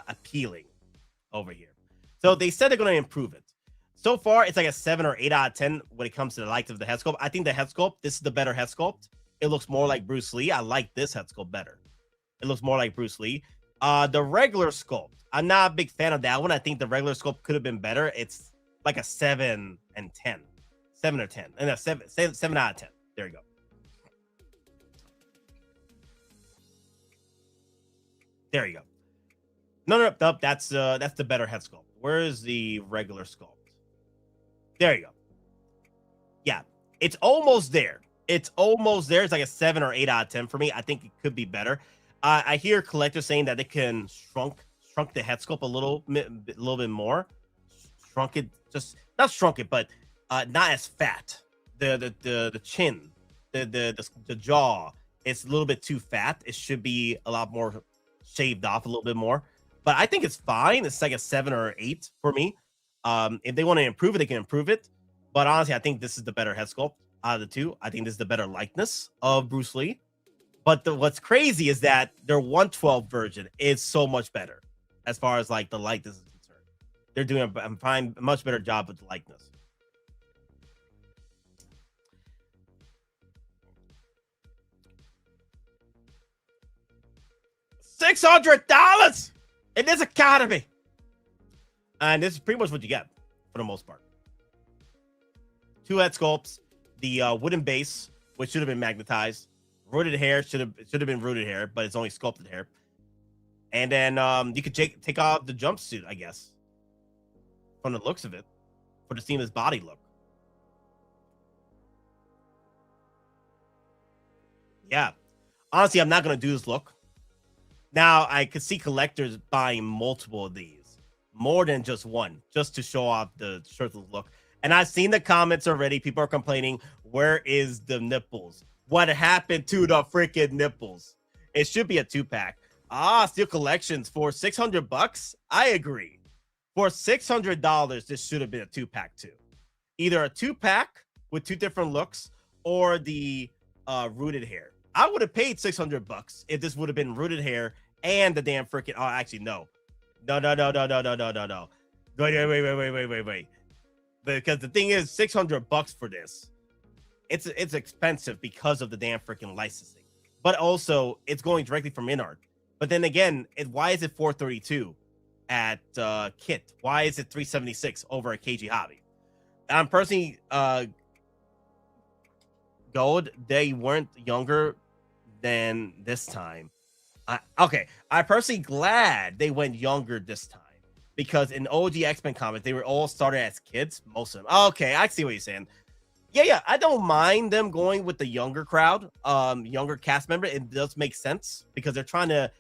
appealing over here. So they said they're going to improve it. So far, it's like a 7 or 8 out of 10 when it comes to the likes of the head sculpt. I think the head sculpt, this is the better head sculpt. It looks more like Bruce Lee. I like this head sculpt better. It looks more like Bruce Lee. The regular sculpt, I'm not a big fan of that one. I think the regular sculpt could have been better. It's like a 7 and 10. 7 or 10. And a 7 out of 10. There you go. There you go. No, that's the better head sculpt. Where is the regular sculpt? There you go. Yeah, it's almost there. It's almost there. It's like a 7 or 8 out of 10 for me. I think it could be better. I hear collectors saying that they can shrunk the head sculpt a little bit more. Shrunk it, just not shrunk it, but not as fat. The chin, the jaw, it's a little bit too fat. It should be a lot more shaved off a little bit more. But I think it's fine. It's like a 7 or 8 for me. If they want to improve it, they can improve it. But honestly, I think this is the better head sculpt out of the two. I think this is the better likeness of Bruce Lee. But what's crazy is that their 112 version is so much better as far as like the likeness is concerned. They're doing a much better job with the likeness. $600 in this economy. And this is pretty much what you get for the most part. 2 head sculpts, the wooden base, which should have been magnetized. Rooted hair should have been rooted hair, but it's only sculpted hair. And then you could take off the jumpsuit, I guess, from the looks of it, for the seamless body look. Yeah, honestly, I'm not gonna do this look. Now I could see collectors buying multiple of these, more than just one, just to show off the shirtless look. And I've seen the comments already. People are complaining, where is the nipples? What happened to the freaking nipples? It should be a 2-pack. Steel Collections for $600. I agree. For $600, this should have been a 2-pack too. Either a 2-pack with 2 different looks or the rooted hair. I would have paid $600 if this would have been rooted hair and the damn freaking. Oh, actually, no. No. Wait. Because the thing is, $600 for this. It's expensive because of the damn freaking licensing, but also it's going directly from INART. But then again, why is it $432 at Kit? Why is it $376 over at KG Hobby? I'm personally Gold. They weren't younger than this time. I'm personally glad they went younger this time because in OG X-Men comics they were all started as kids, most of them. Okay, I see what you're saying. Yeah, I don't mind them going with the younger crowd, younger cast member. It does make sense because they're trying to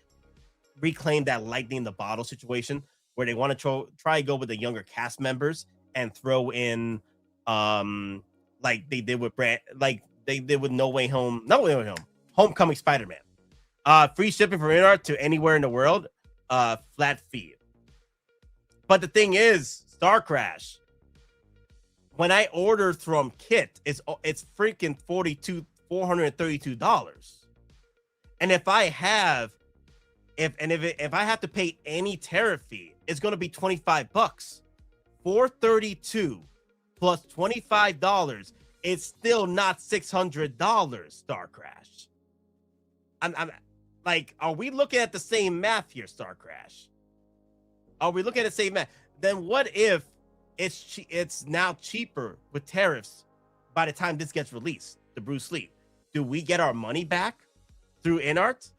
reclaim that lightning in the bottle situation where they want to try to go with the younger cast members and throw in, like they did with they did with Homecoming Spider-Man. Free shipping from INART to anywhere in the world, flat fee. But the thing is, Star Crash. When I ordered from Kit, it's freaking $432. And if I have to pay any tariff fee, it's gonna be $25. $432 plus $25. It's still not $600. Star Crash. I'm like, are we looking at the same math here, Star Crash? Are we looking at the same math? Then what if it's now cheaper with tariffs by the time this gets released, the Bruce Lee? Do we get our money back through INART,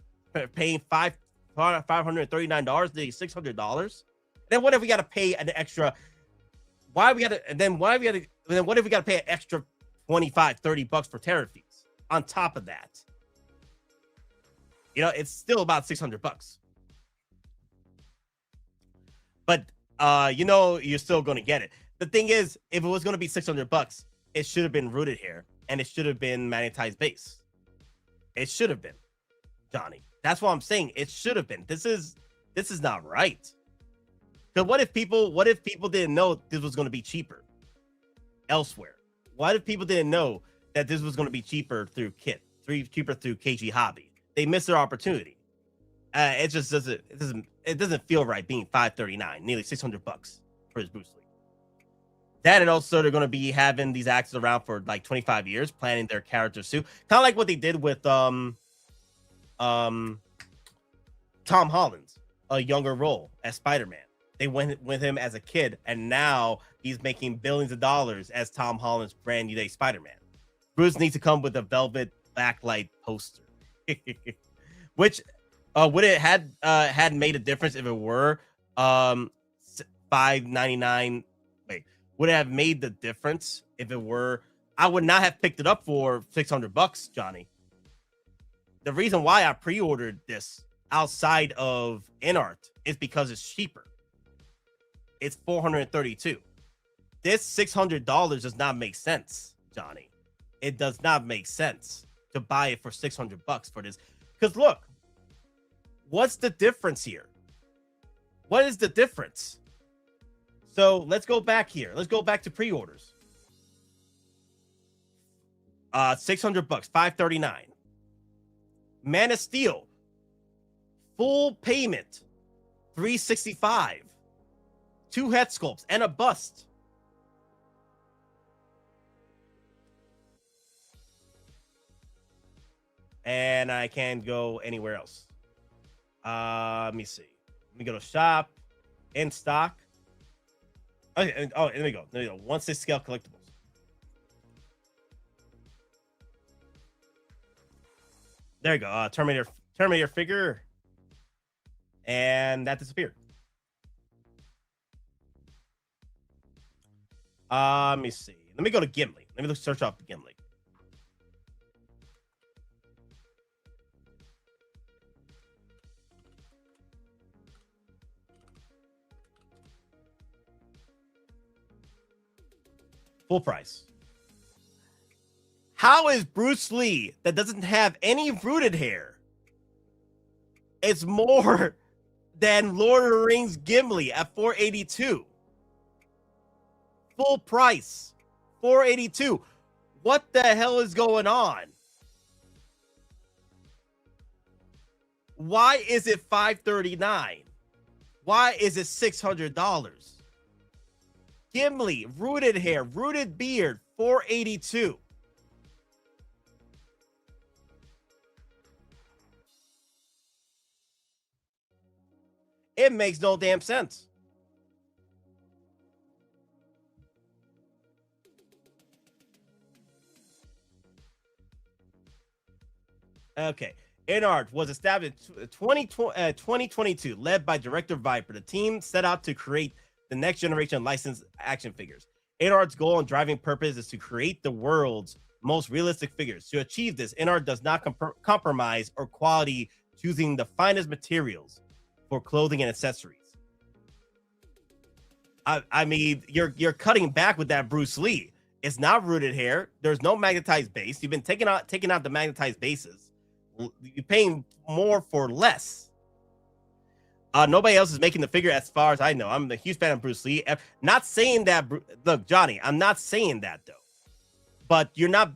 paying $539 to $600? Then what if we got to pay an extra? What if we got to pay an extra $25-$30 for tariff fees on top of that? You know, it's still about $600. But you're still going to get it. The thing is, if it was going to be $600, it should have been rooted hair and it should have been magnetized base. It should have been, Johnny. That's what I'm saying. It should have been. This is not right. Because what if people didn't know this was going to be cheaper elsewhere? What if people didn't know that this was going to be cheaper through Kit, cheaper through KG Hobby? They missed their opportunity. It just doesn't feel right being $539, nearly $600 for his Bruce Lee. That, and also they're going to be having these actors around for like 25 years, planning their characters too, kind of like what they did with Tom Holland's a younger role as Spider-Man. They went with him as a kid, and now he's making billions of dollars as Tom Holland's brand new day Spider-Man. Bruce needs to come with a velvet backlight poster. Which would it had made a difference if it were $5.99? Wait, would it have made the difference if it were? I would not have picked it up for $600, Johnny. The reason why I pre-ordered this outside of INART is because it's cheaper. It's $432. This $600 does not make sense, Johnny. It does not make sense to buy it for $600 for this. Because look, what's the difference here? What is the difference? So let's go back here. Let's go back to pre-orders. $600, $539. Man of Steel, full payment, $365. 2 head sculpts and a bust. And I can't go anywhere else. Let me see. Let me go to shop, in stock. Okay, oh, there we go. There we go. 1/6 scale collectibles. There you go. Terminator figure. And that disappeared. Let me see. Let me go to Gimli. Let me search up Gimli. Full price. How is Bruce Lee that doesn't have any rooted hair? It's more than Lord of the Rings Gimli at $482. Full price, $482. What the hell is going on? Why is it $539? Why is it $600? Gimli, rooted hair, rooted beard, $482. It makes no damn sense. Okay. INART was established in 2022, led by director Viper. The team set out to create the next generation of licensed action figures. INART's goal and driving purpose is to create the world's most realistic figures. To achieve this, INART does not compromise or quality, choosing the finest materials for clothing and accessories. I mean, you're cutting back with that Bruce Lee. It's not rooted hair. There's no magnetized base. You've been taking out the magnetized bases. You're paying more for less. Nobody else is making the figure as far as I know. I'm a huge fan of Bruce Lee. Not saying that, look, Johnny, I'm not saying that though. But you're not,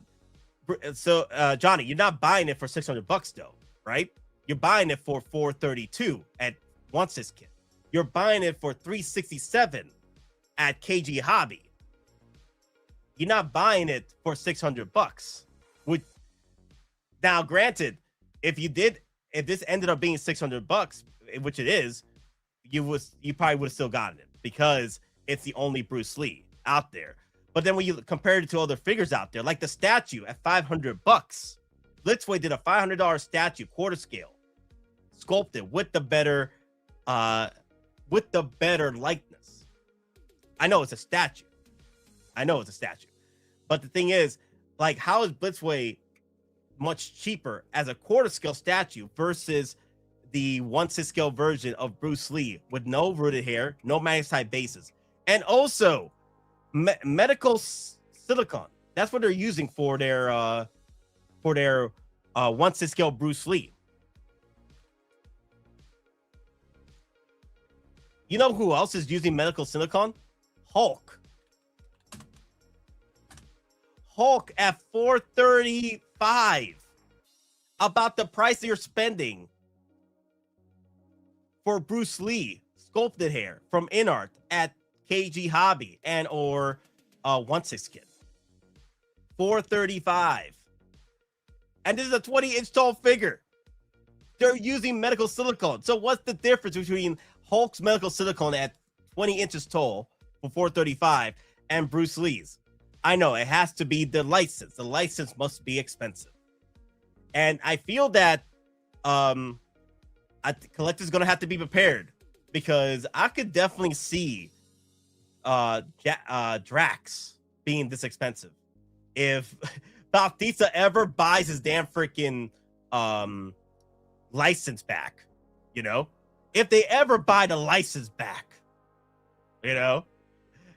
so Johnny, you're not buying it for $600 though, right? You're buying it for $432 at 1/6 kit. You're buying it for $367 at KG Hobby. You're not buying it for $600. Now, granted, if this ended up being $600, which it is, you probably would have still gotten it because it's the only Bruce Lee out there. But then when you compare it to other figures out there, like the statue at $500, Blitzway did a $500 statue, quarter scale, sculpted with the better likeness. I know it's a statue. But the thing is, like, how is Blitzway much cheaper as a quarter scale statue versus the 1/6 scale version of Bruce Lee with no rooted hair, no magnetized bases, and also medical silicone? That's what they're using for their 1/6 scale Bruce Lee. You know who else is using medical silicone? Hulk. Hulk at $435. About the price that you're spending for Bruce Lee sculpted hair from INART at KG Hobby and or 1/6 kit. $435. And this is a 20-inch tall figure. They're using medical silicone. So what's the difference between Hulk's medical silicone at 20 inches tall for $435 and Bruce Lee's? I know it has to be the license. The license must be expensive. And I feel that collectors going to have to be prepared, because I could definitely see Drax being this expensive. If Bautista ever buys his damn freaking license back, you know, if they ever buy the license back, you know,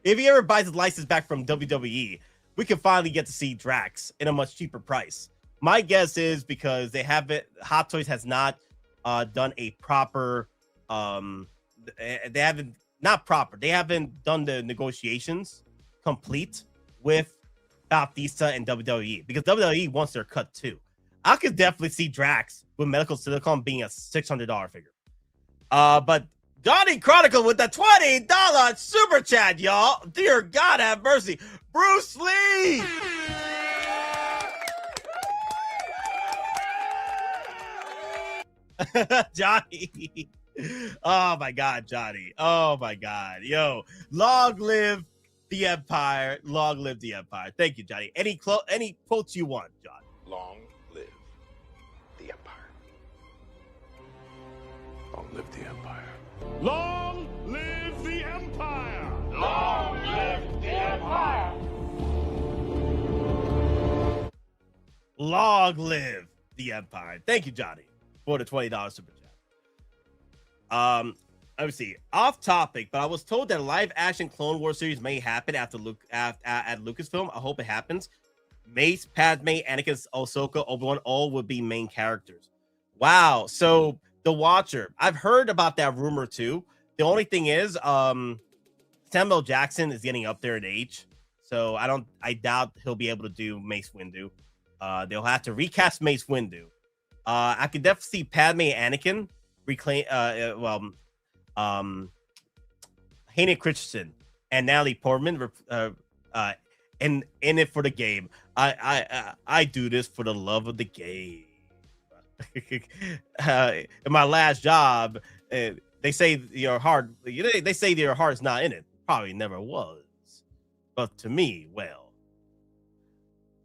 if he ever buys his license back from WWE, we can finally get to see Drax in a much cheaper price. My guess is because they haven't, Hot Toys has not done a proper, they haven't done the negotiations complete with Bautista and WWE, because WWE wants their cut too. I could definitely see Drax with medical silicone being a $600 figure. But Johnny Chronicle with the $20 super chat, y'all. Dear God have mercy. Bruce Lee. Johnny. Oh my God, Johnny. Oh my God. Yo, long live the Empire. Long live the Empire. Thank you, Johnny. Any quotes you want, John? Long live the Empire. Long live the Empire. Long live the Empire! Long live the Empire! Long live the Empire. Thank you, Johnny, for the $20 super chat. Let me see. Off topic, but I was told that a live action Clone Wars series may happen at Lucasfilm. I hope it happens. Mace, Padme, Anakin, Ahsoka, Obi-Wan, all would be main characters. Wow. So The Watcher. I've heard about that rumor too. The only thing is, Samuel Jackson is getting up there in age, so I doubt he'll be able to do Mace Windu. They'll have to recast Mace Windu. I could definitely see Padme and Anakin reclaim. Hayden Christensen and Natalie Portman in it for the game. I do this for the love of the game. In my last job, they say your heart. They say your heart's not in it. Probably never was. But to me, well,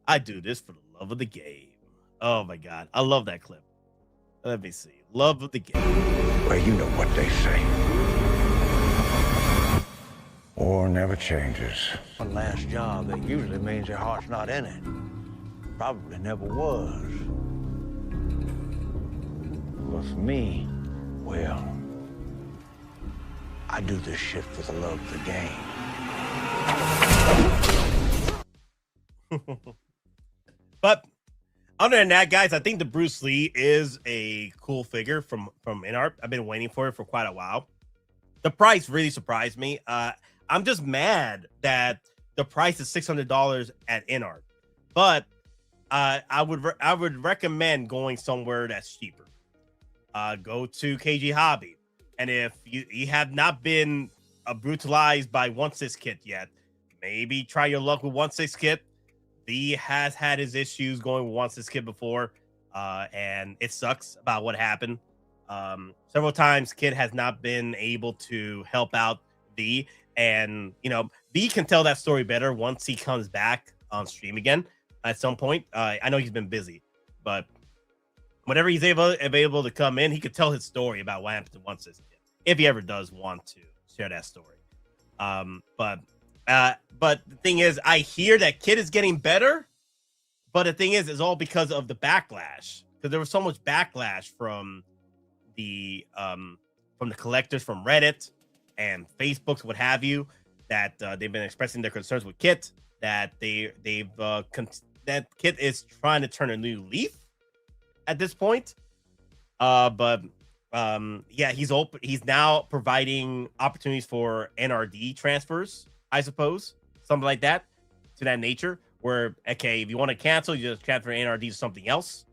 I do this for the love of the game. Oh my God, I love that clip. Let me see. Love of the game. Well, you know what they say. War never changes. One last job, that usually means your heart's not in it. Probably never was. But for me, well, I do this shit for the love of the game. But other than that, guys, I think the Bruce Lee is a cool figure from INART. I've been waiting for it for quite a while. The price really surprised me. I'm just mad that the price is $600 at INART, but I would recommend going somewhere that's cheaper. Go to KG Hobby, and if you have not been brutalized by 1/6 Kit yet, maybe try your luck with 1/6 Kit. B has had his issues going with 1/6 Kit before, and it sucks about what happened. Several times Kid has not been able to help out B, and B can tell that story better once he comes back on stream again at some point. I know he's been busy, but whenever he's able to come in, he could tell his story about what happened to 1/6 Kit, if he ever does want to share that story. But the thing is, I hear that Kid is getting better, but the thing is, it's all because of the backlash, because there was so much backlash from the collectors from Reddit and Facebooks, what have you, that they've been expressing their concerns with Kit, that that Kit is trying to turn a new leaf at this point. Yeah, he's now providing opportunities for NRD transfers, I suppose, something like that, to that nature, where, okay, if you want to cancel, you just transfer NRD to something else.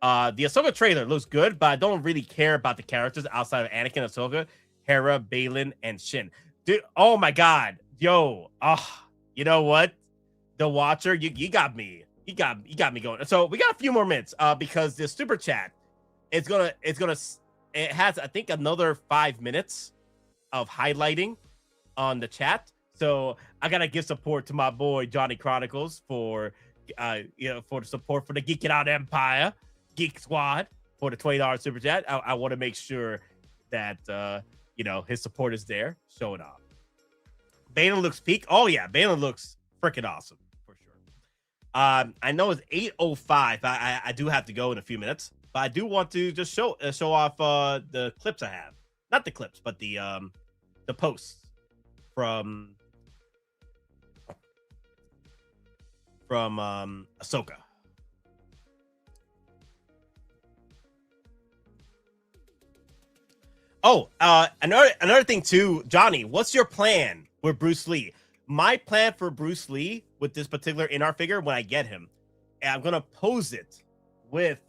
The Ahsoka trailer looks good, but I don't really care about the characters outside of Anakin, Ahsoka, Hera, Balin, and Shin. Dude, oh my God. Yo, you know what? The Watcher, you got me. You got me going. So we got a few more minutes because the super chat, it has, I think, another 5 minutes of highlighting on the chat. So I gotta give support to my boy Johnny Chronicles for for the support for the Geekin Out Empire Geek Squad for the $20 super chat. I want to make sure that his support is there, showing off. Balin looks peak. Oh yeah, Balin looks freaking awesome for sure. I know it's 8:05. I do have to go in a few minutes, but I do want to just show off the clips I have. Not the clips, but the posts from Ahsoka. Oh, another thing too, Johnny, what's your plan with Bruce Lee? My plan for Bruce Lee with this particular INART figure when I get him, and I'm gonna pose it with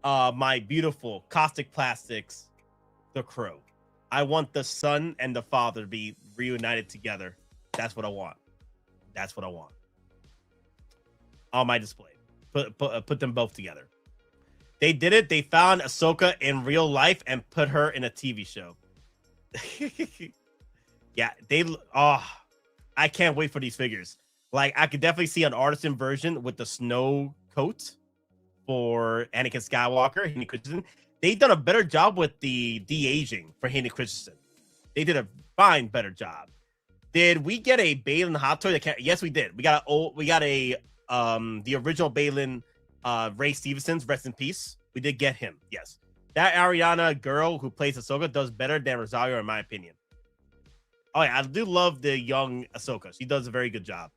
my beautiful Caustic Plastics, the Crow. I want the son and the father to be reunited together. That's what I want. That's what I want. On my display. Put them both together. They did it. They found Ahsoka in real life and put her in a TV show. Yeah, I can't wait for these figures. Like, I could definitely see an artisan version with the snow coat for Anakin Skywalker, Hayden Christensen. They've done a better job with the de-aging for Hayden Christensen. They did a better job. Did we get a Balin hot toy? Yes, we did. We got the original Balin, Ray Stevenson's, rest in peace. We did get him. Yes, that Ariana girl who plays Ahsoka does better than Rosario, in my opinion. Oh yeah, I do love the young Ahsoka. She does a very good job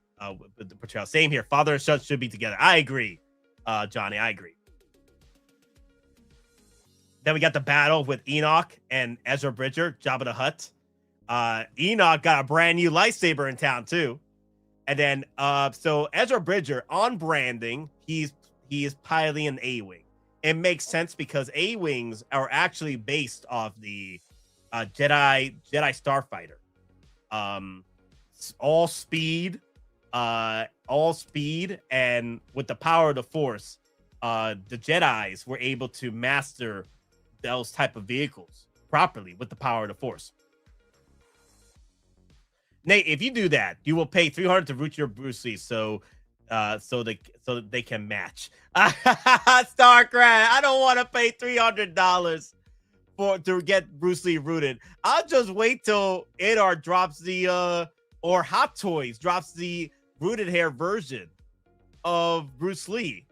with the portrayal. Same here. Father and son should be together. I agree, Johnny. I agree. Then we got the battle with Enoch and Ezra Bridger, Jabba the Hutt. Enoch got a brand new lightsaber in town too. And then so Ezra Bridger on branding, he is piloting an A-Wing. It makes sense because A-Wings are actually based off the Jedi Starfighter. All speed, and with the power of the Force, the Jedis were able to master those type of vehicles properly with the power of the Force. Nate, if you do that, you will pay $300 to root your Bruce Lee, so they can match. Starcraft, I don't want to pay $300 to get Bruce Lee rooted. I'll just wait till INART drops or Hot Toys drops the rooted hair version of Bruce Lee.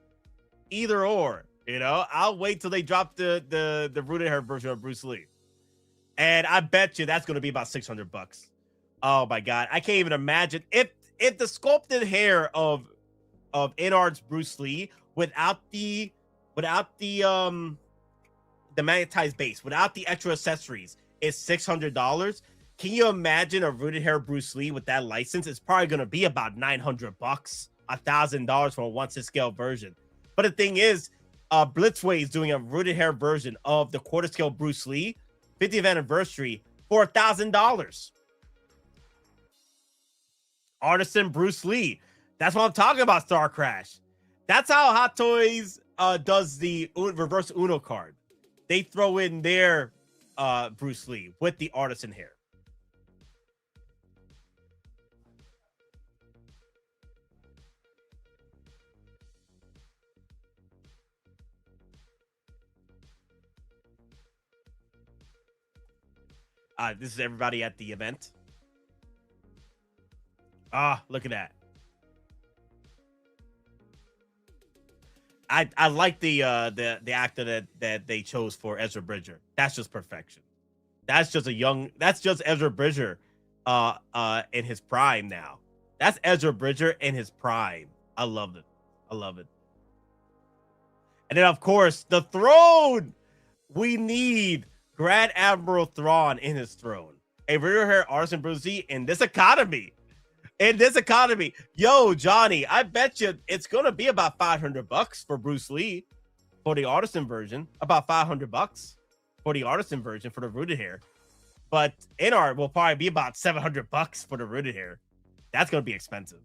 Either or, I'll wait till they drop the rooted hair version of Bruce Lee. And I bet you that's going to be about $600. Oh my God. I can't even imagine if the sculpted hair of INART's Bruce Lee without the magnetized base, without the extra accessories, is $600. Can you imagine a rooted hair Bruce Lee with that license? It's probably going to be about $900, $1,000 for a 1/6 scale version. But the thing is, Blitzway is doing a rooted hair version of the quarter scale Bruce Lee 50th anniversary for $1,000. Artisan Bruce Lee. That's what I'm talking about, Star Crash. That's how Hot Toys does the reverse Uno card. They throw in their Bruce Lee with the artisan hair. This is everybody at the event. Look at that. I like the actor that they chose for Ezra Bridger. That's just perfection. That's just Ezra Bridger in his prime now. That's Ezra Bridger in his prime. I love it. I love it. And then of course the throne. We need Grand Admiral Thrawn in his throne. A rear hair artisan Bruce Lee in this economy. Yo, Johnny, I bet you it's gonna be about $500 for Bruce Lee for the artisan version. About $500 for the artisan version for the rooted hair. But INART will probably be about $700 for the rooted hair. That's gonna be expensive.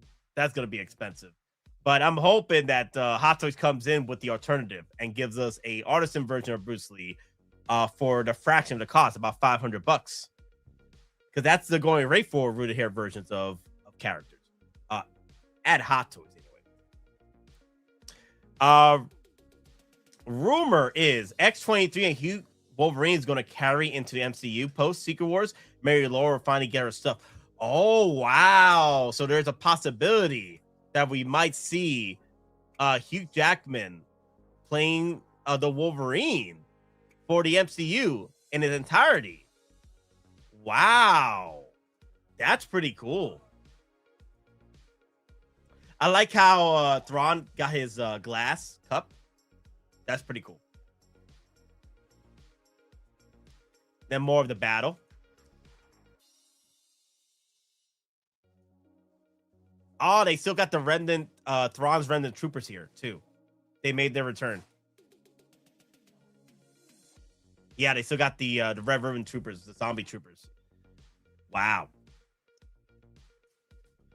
But I'm hoping that Hot Toys comes in with the alternative and gives us a artisan version of Bruce Lee for the fraction of the cost, about $500. because that's the going rate for rooted hair versions of characters. At Hot Toys anyway. Rumor is X-23 and Hugh Wolverine is going to carry into the MCU post Secret Wars. Mary Laura will finally get her stuff. Oh wow! So there's a possibility that we might see Hugh Jackman playing the Wolverine for the MCU in its entirety. Wow, that's pretty cool. I like how Thrawn got his glass cup. That's pretty cool. Then more of the battle. Oh, they still got the remnant, Thrawn's remnant troopers here too. They made their return. Yeah, they still got the Red Ribbon troopers, the zombie troopers. Wow.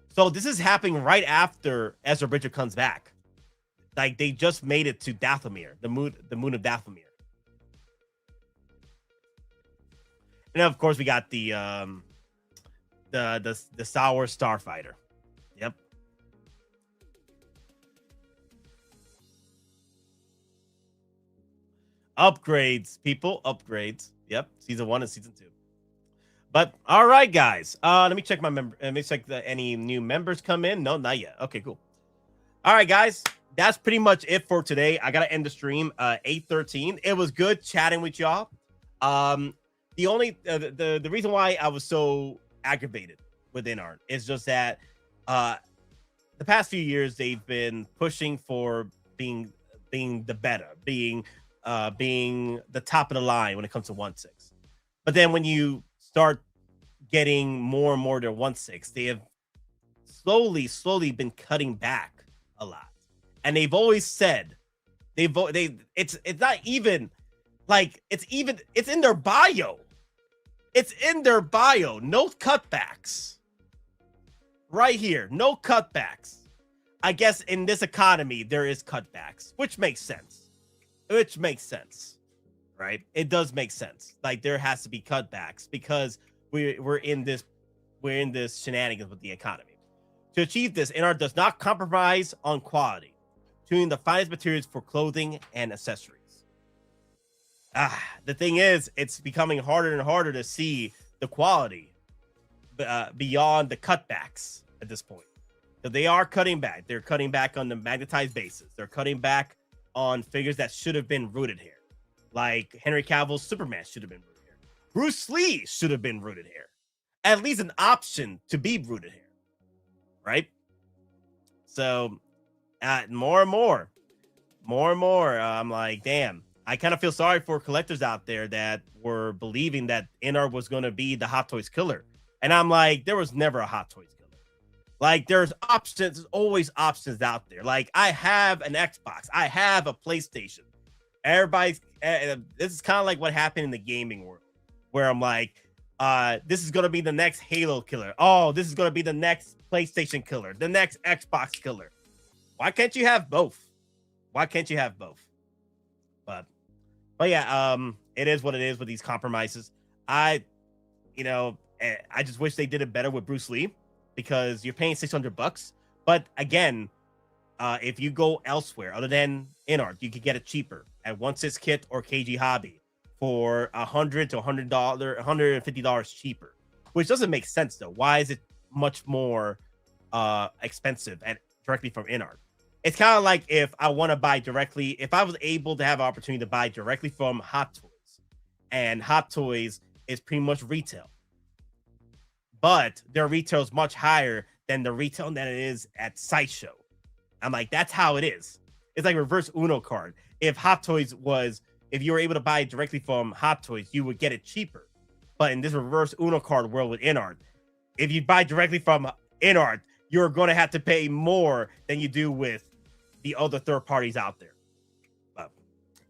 So this is happening right after Ezra Bridger comes back. Like they just made it to Dathomir, the moon of Dathomir. And of course we got the Star Wars Starfighter. Yep. Upgrades, people. Upgrades. Yep. Season 1 and Season 2. But all right, guys. Let me check my member. Let me check any new members come in. No, not yet. Okay, cool. All right, guys. That's pretty much it for today. I gotta end the stream 8:13. It was good chatting with y'all. The only the reason why I was so aggravated with INART is just that the past few years they've been pushing for being the better, being the top of the line when it comes to 1/6. But then when you start getting more and more to 1/6, they have slowly been cutting back a lot. And they've always said it's not even like it's in their bio. It's in their bio. No cutbacks. Right here. No cutbacks. I guess in this economy there is cutbacks, which makes sense. Right? It does make sense. Like there has to be cutbacks because we're in this shenanigans with the economy. To achieve this, INART does not compromise on quality, choosing the finest materials for clothing and accessories. The thing is, it's becoming harder and harder to see the quality beyond the cutbacks at this point. So they are cutting back. They're cutting back on the magnetized bases. They're cutting back on figures that should have been rooted here. Like Henry Cavill's Superman should have been rooted here. Bruce Lee should have been rooted here. At least an option to be rooted here. Right? So more and more, I'm like, damn. I kind of feel sorry for collectors out there that were believing that INART was going to be the Hot Toys killer. And I'm like, there was never a Hot Toys killer. Like, there's options. There's always options out there. Like, I have an Xbox. I have a PlayStation. Everybody's... this is kind of like what happened in the gaming world. Where I'm like, this is going to be the next Halo killer. Oh, this is going to be the next PlayStation killer. The next Xbox killer. Why can't you have both? Why can't you have both? But yeah, it is what it is with these compromises. I just wish they did it better with Bruce Lee because you're paying $600. But again, if you go elsewhere other than INART, you could get it cheaper at 1/6 Kit or KG Hobby for $100 to $150 cheaper, which doesn't make sense though. Why is it much more expensive directly from INART? It's kind of like if I want to buy directly, if I was able to have an opportunity to buy directly from Hot Toys, and Hot Toys is pretty much retail, but their retail is much higher than the retail that it is at Sideshow. I'm like, that's how it is. It's like reverse Uno card. If you were able to buy it directly from Hot Toys, you would get it cheaper. But in this reverse Uno card world with INART, if you buy directly from INART, you're going to have to pay more than you do with the other third parties out there. But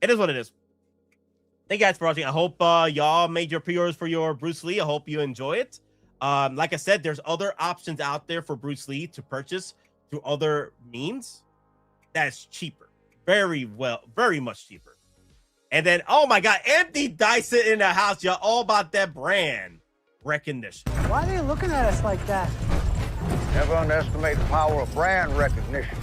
it is what it is. Thank you guys for watching. I hope y'all made your pre-orders for your Bruce Lee. I hope you enjoy it. Like I said, there's other options out there for Bruce Lee to purchase through other means that's cheaper. Very much cheaper. And then, oh my God, Anthony Dyson in the house. Y'all all about that brand. recognition. Why are they looking at us like that? Never underestimate the power of brand recognition.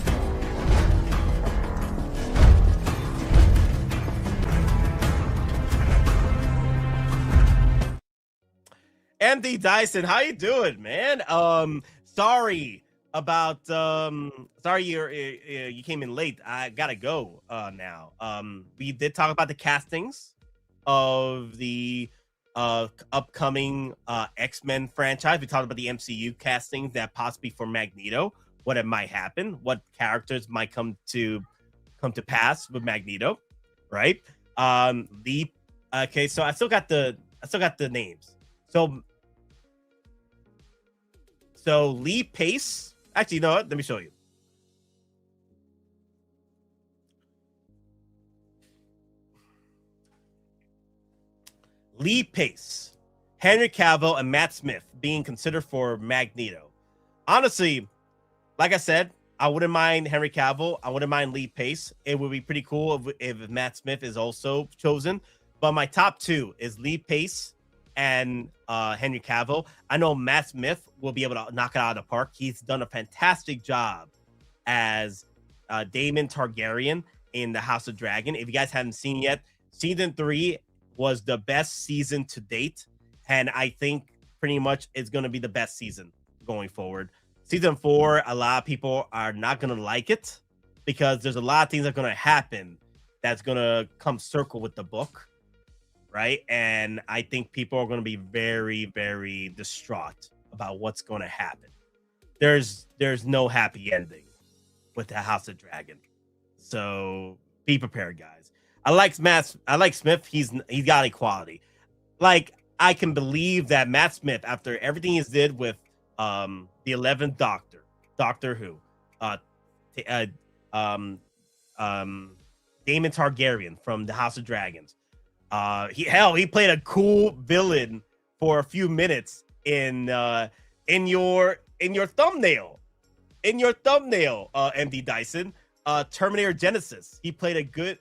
MD Dyson, how you doing, man? Sorry about sorry you came in late. I gotta go now. We did talk about the castings of the upcoming X-Men franchise. We talked about the MCU castings that possibly for Magneto, what it might happen, what characters might come to pass with Magneto, right? Okay, so I still got the names. So Lee Pace, actually, you know what? Let me show you. Lee Pace, Henry Cavill, and Matt Smith being considered for Magneto. Honestly, like I said, I wouldn't mind Henry Cavill. I wouldn't mind Lee Pace. It would be pretty cool if Matt Smith is also chosen. But my top two is Lee Pace and Henry Cavill. I know Matt Smith will be able to knock it out of the park. He's done a fantastic job as Daemon Targaryen in the House of Dragon. If you guys haven't seen yet, season 3 was the best season to date, and I think pretty much it's going to be the best season going forward. Season 4, a lot of people are not going to like it because there's a lot of things that are going to happen that's going to come circle with the book, right? And I think people are going to be very, very distraught about what's going to happen. There's no happy ending with the House of Dragon, so be prepared, guys. I like Smith. He's got equality. Like, I can believe that Matt Smith, after everything he's did with the 11th Doctor Who, Daemon Targaryen from the House of Dragons. He played a cool villain for a few minutes in your thumbnail. MD Dyson, Terminator Genesis. He played a good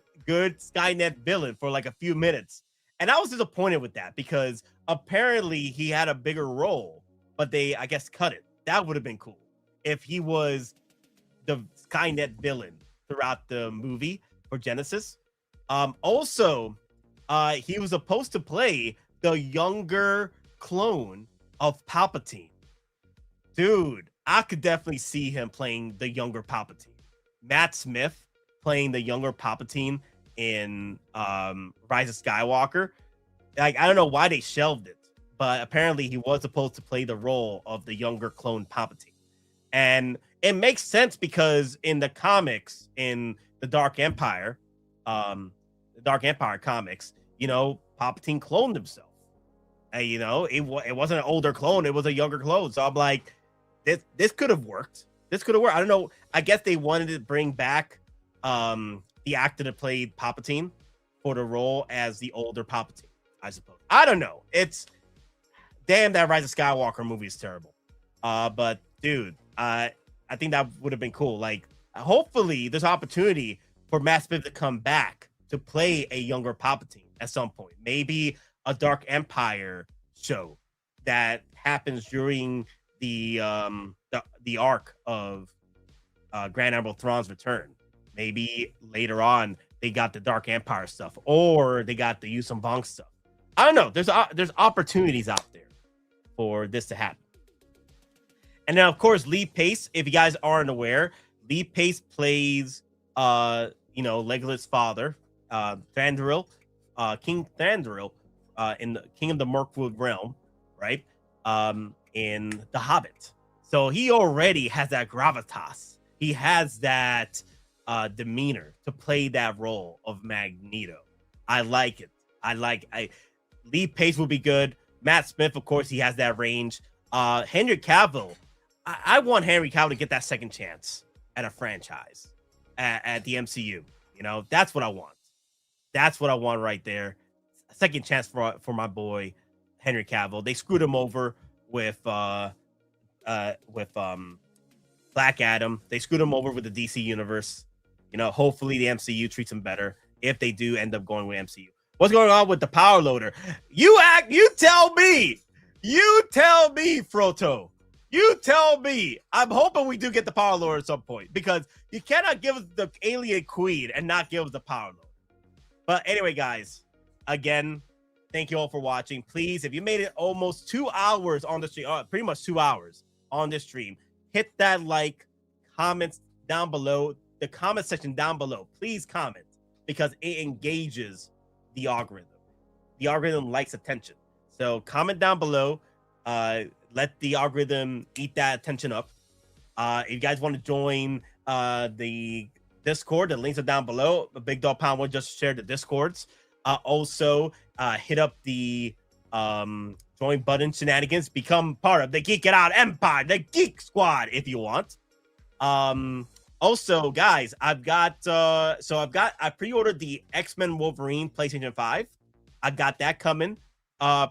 Skynet villain for like a few minutes. And I was disappointed with that because apparently he had a bigger role, but they, I guess, cut it. That would have been cool if he was the Skynet villain throughout the movie for Genesis. Also, he was supposed to play the younger clone of Palpatine. Dude, I could definitely see him playing the younger Palpatine. Matt Smith playing the younger Palpatine in Rise of Skywalker. Like, I don't know why they shelved it, but apparently he was supposed to play the role of the younger clone Palpatine. And it makes sense because in the comics, in the Dark Empire comics, you know, Palpatine cloned himself. And, you know, it wasn't an older clone, it was a younger clone. So I'm like, this could have worked. This could have worked. I don't know. I guess they wanted to bring back the actor that played Palpatine for the role as the older Palpatine, I suppose. I don't know. It's damn, that Rise of Skywalker movie is terrible. But dude, I think that would have been cool. Like, hopefully there's opportunity for Matt Smith to come back to play a younger Palpatine at some point. Maybe a Dark Empire show that happens during the arc of Grand Admiral Thrawn's return. Maybe later on they got the Dark Empire stuff, or they got the Yuuzhan Vong stuff. I don't know. There's opportunities out there for this to happen. And then, of course, Lee Pace. If you guys aren't aware, Lee Pace plays Legolas' father, Thranduil, King Thranduil, in the King of the Mirkwood realm, right? In The Hobbit. So he already has that gravitas. He has that demeanor to play that role of Magneto. I like it. Lee Pace will be good. Matt Smith, of course, he has that range. Henry Cavill, I want Henry Cavill to get that second chance at a franchise, at the MCU. You know, that's what I want. That's what I want right there. A second chance for my boy Henry Cavill. They screwed him over with Black Adam. They screwed him over with the DC universe. You know, hopefully the MCU treats him better if they do end up going with MCU. What's going on with the power loader? You tell me. You tell me, Froto. You tell me. I'm hoping we do get the Power Lord at some point because you cannot give us the Alien Queen and not give us the Power Lord. But anyway, guys, again, thank you all for watching. Please, if you made it almost 2 hours on the stream, pretty much 2 hours on this stream, hit that like, comments down below, the comment section down below. Please comment because it engages the algorithm. The algorithm likes attention. So comment down below. Let the algorithm eat that attention up. If you guys want to join the Discord, the links are down below. Big Dog Pound will just share the Discords. Also, hit up the join button shenanigans. Become part of the Geekin Out Empire, the Geek Squad, if you want. Also, guys, I pre-ordered the X-Men Wolverine PlayStation 5. I got that coming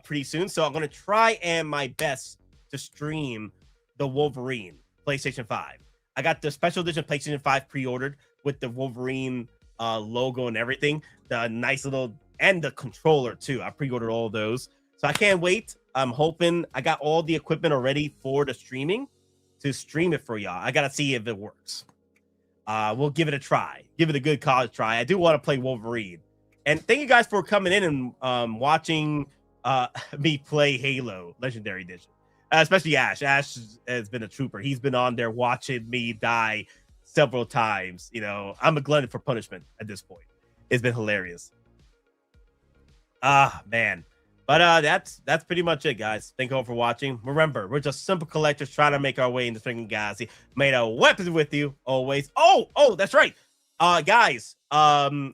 pretty soon. So I'm gonna try and my best to stream the Wolverine PlayStation 5. I got the special edition PlayStation 5 pre-ordered with the Wolverine logo and everything. The nice little and the controller too. I pre-ordered all those. So I can't wait. I'm hoping I got all the equipment already for the streaming to stream it for y'all. I gotta see if it works. We'll give it a try. Give it a good college try. I do want to play Wolverine. And thank you guys for coming in and watching me play Halo Legendary Edition. Especially Ash. Ash has been a trooper. He's been on there watching me die several times. You know, I'm a glutton for punishment at this point. It's been hilarious. Man. But that's pretty much it, guys. Thank you all for watching. Remember, we're just simple collectors trying to make our way in the freaking galaxy. Made a weapon with you always. Oh, that's right. Guys, the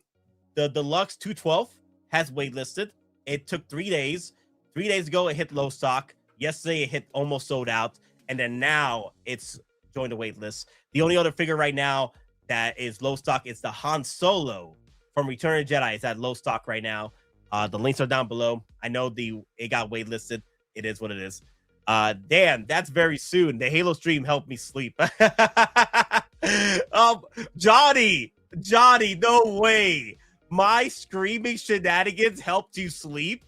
Deluxe 212 has waitlisted. It took 3 days. 3 days ago, it hit low stock. Yesterday, it hit almost sold out. And then now it's joined the wait list. The only other figure right now that is low stock is the Han Solo from Return of the Jedi. It's at low stock right now. The links are down below. I know it got waitlisted. It is what it is. Damn, that's very soon. The Halo stream helped me sleep. Johnny, no way. My screaming shenanigans helped you sleep?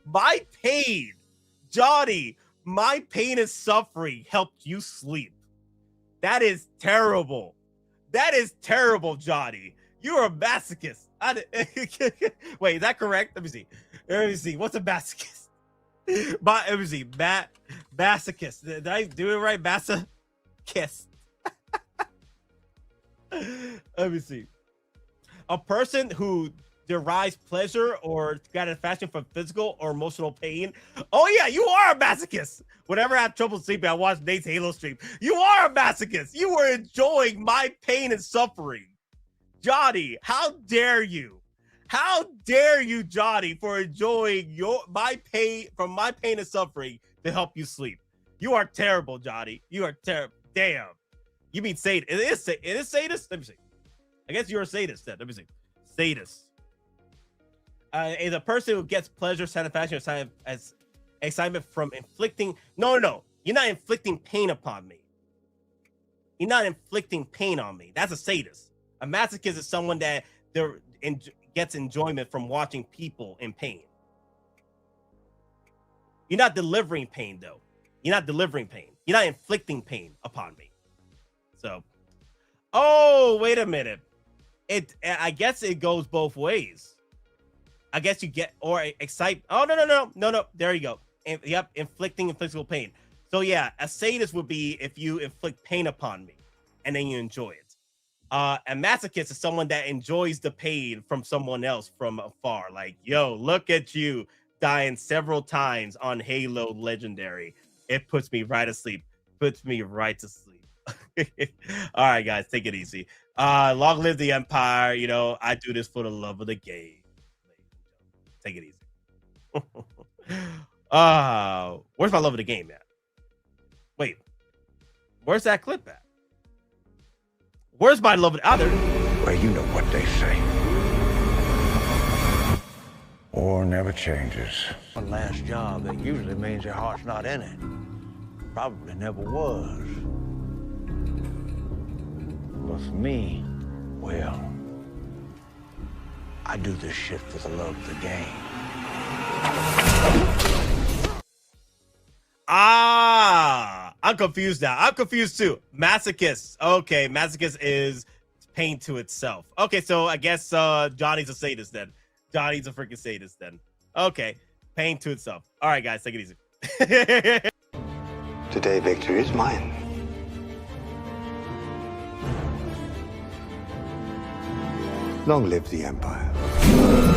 My pain, Johnny, my pain and suffering helped you sleep. That is terrible. That is terrible, Johnny. You're a masochist. Wait, is that correct? Let me see. What's a masochist? Let me see. Masochist. Did I do it right? Masochist. Let me see. A person who derives pleasure or gratification from physical or emotional pain. Oh yeah, you are a masochist. Whenever I have trouble sleeping, I watch Nate's Halo stream. You are a masochist. You were enjoying my pain and suffering. Johnny, how dare you? How dare you, Johnny, for enjoying my pain and suffering to help you sleep? You are terrible, Johnny. You are terrible. Damn. You mean sadist? It is sadist? Let me see. I guess you're a sadist then. Let me see. Sadist. Is a person who gets pleasure, satisfaction, as excitement from inflicting. No. You're not inflicting pain upon me. You're not inflicting pain on me. That's a sadist. A masochist is someone that gets enjoyment from watching people in pain. You're not delivering pain, though. You're not delivering pain. You're not inflicting pain upon me. So, oh, wait a minute. I guess it goes both ways. I guess you get or excite. Oh, no. There you go. Yep, inflicting physical pain. So yeah, a sadist would be if you inflict pain upon me and then you enjoy it. A masochist is someone that enjoys the pain from someone else from afar. Like, yo, look at you dying several times on Halo Legendary. It puts me right to sleep. Puts me right to sleep. All right, guys, take it easy. Long live the Empire. You know, I do this for the love of the game. Take it easy. Where's my love of the game at? Wait, where's that clip at? Where's my love of the other? Well, you know what they say. War never changes. One last job, that usually means your heart's not in it. Probably never was. But for me, well, I do this shit for the love of the game. I'm confused now. I'm confused too. Masochist. Okay, masochist is pain to itself. Okay, so I guess Johnny's a sadist then. Johnny's a freaking sadist then. Okay, pain to itself. All right, guys, take it easy. Today, victory is mine. Long live the Empire.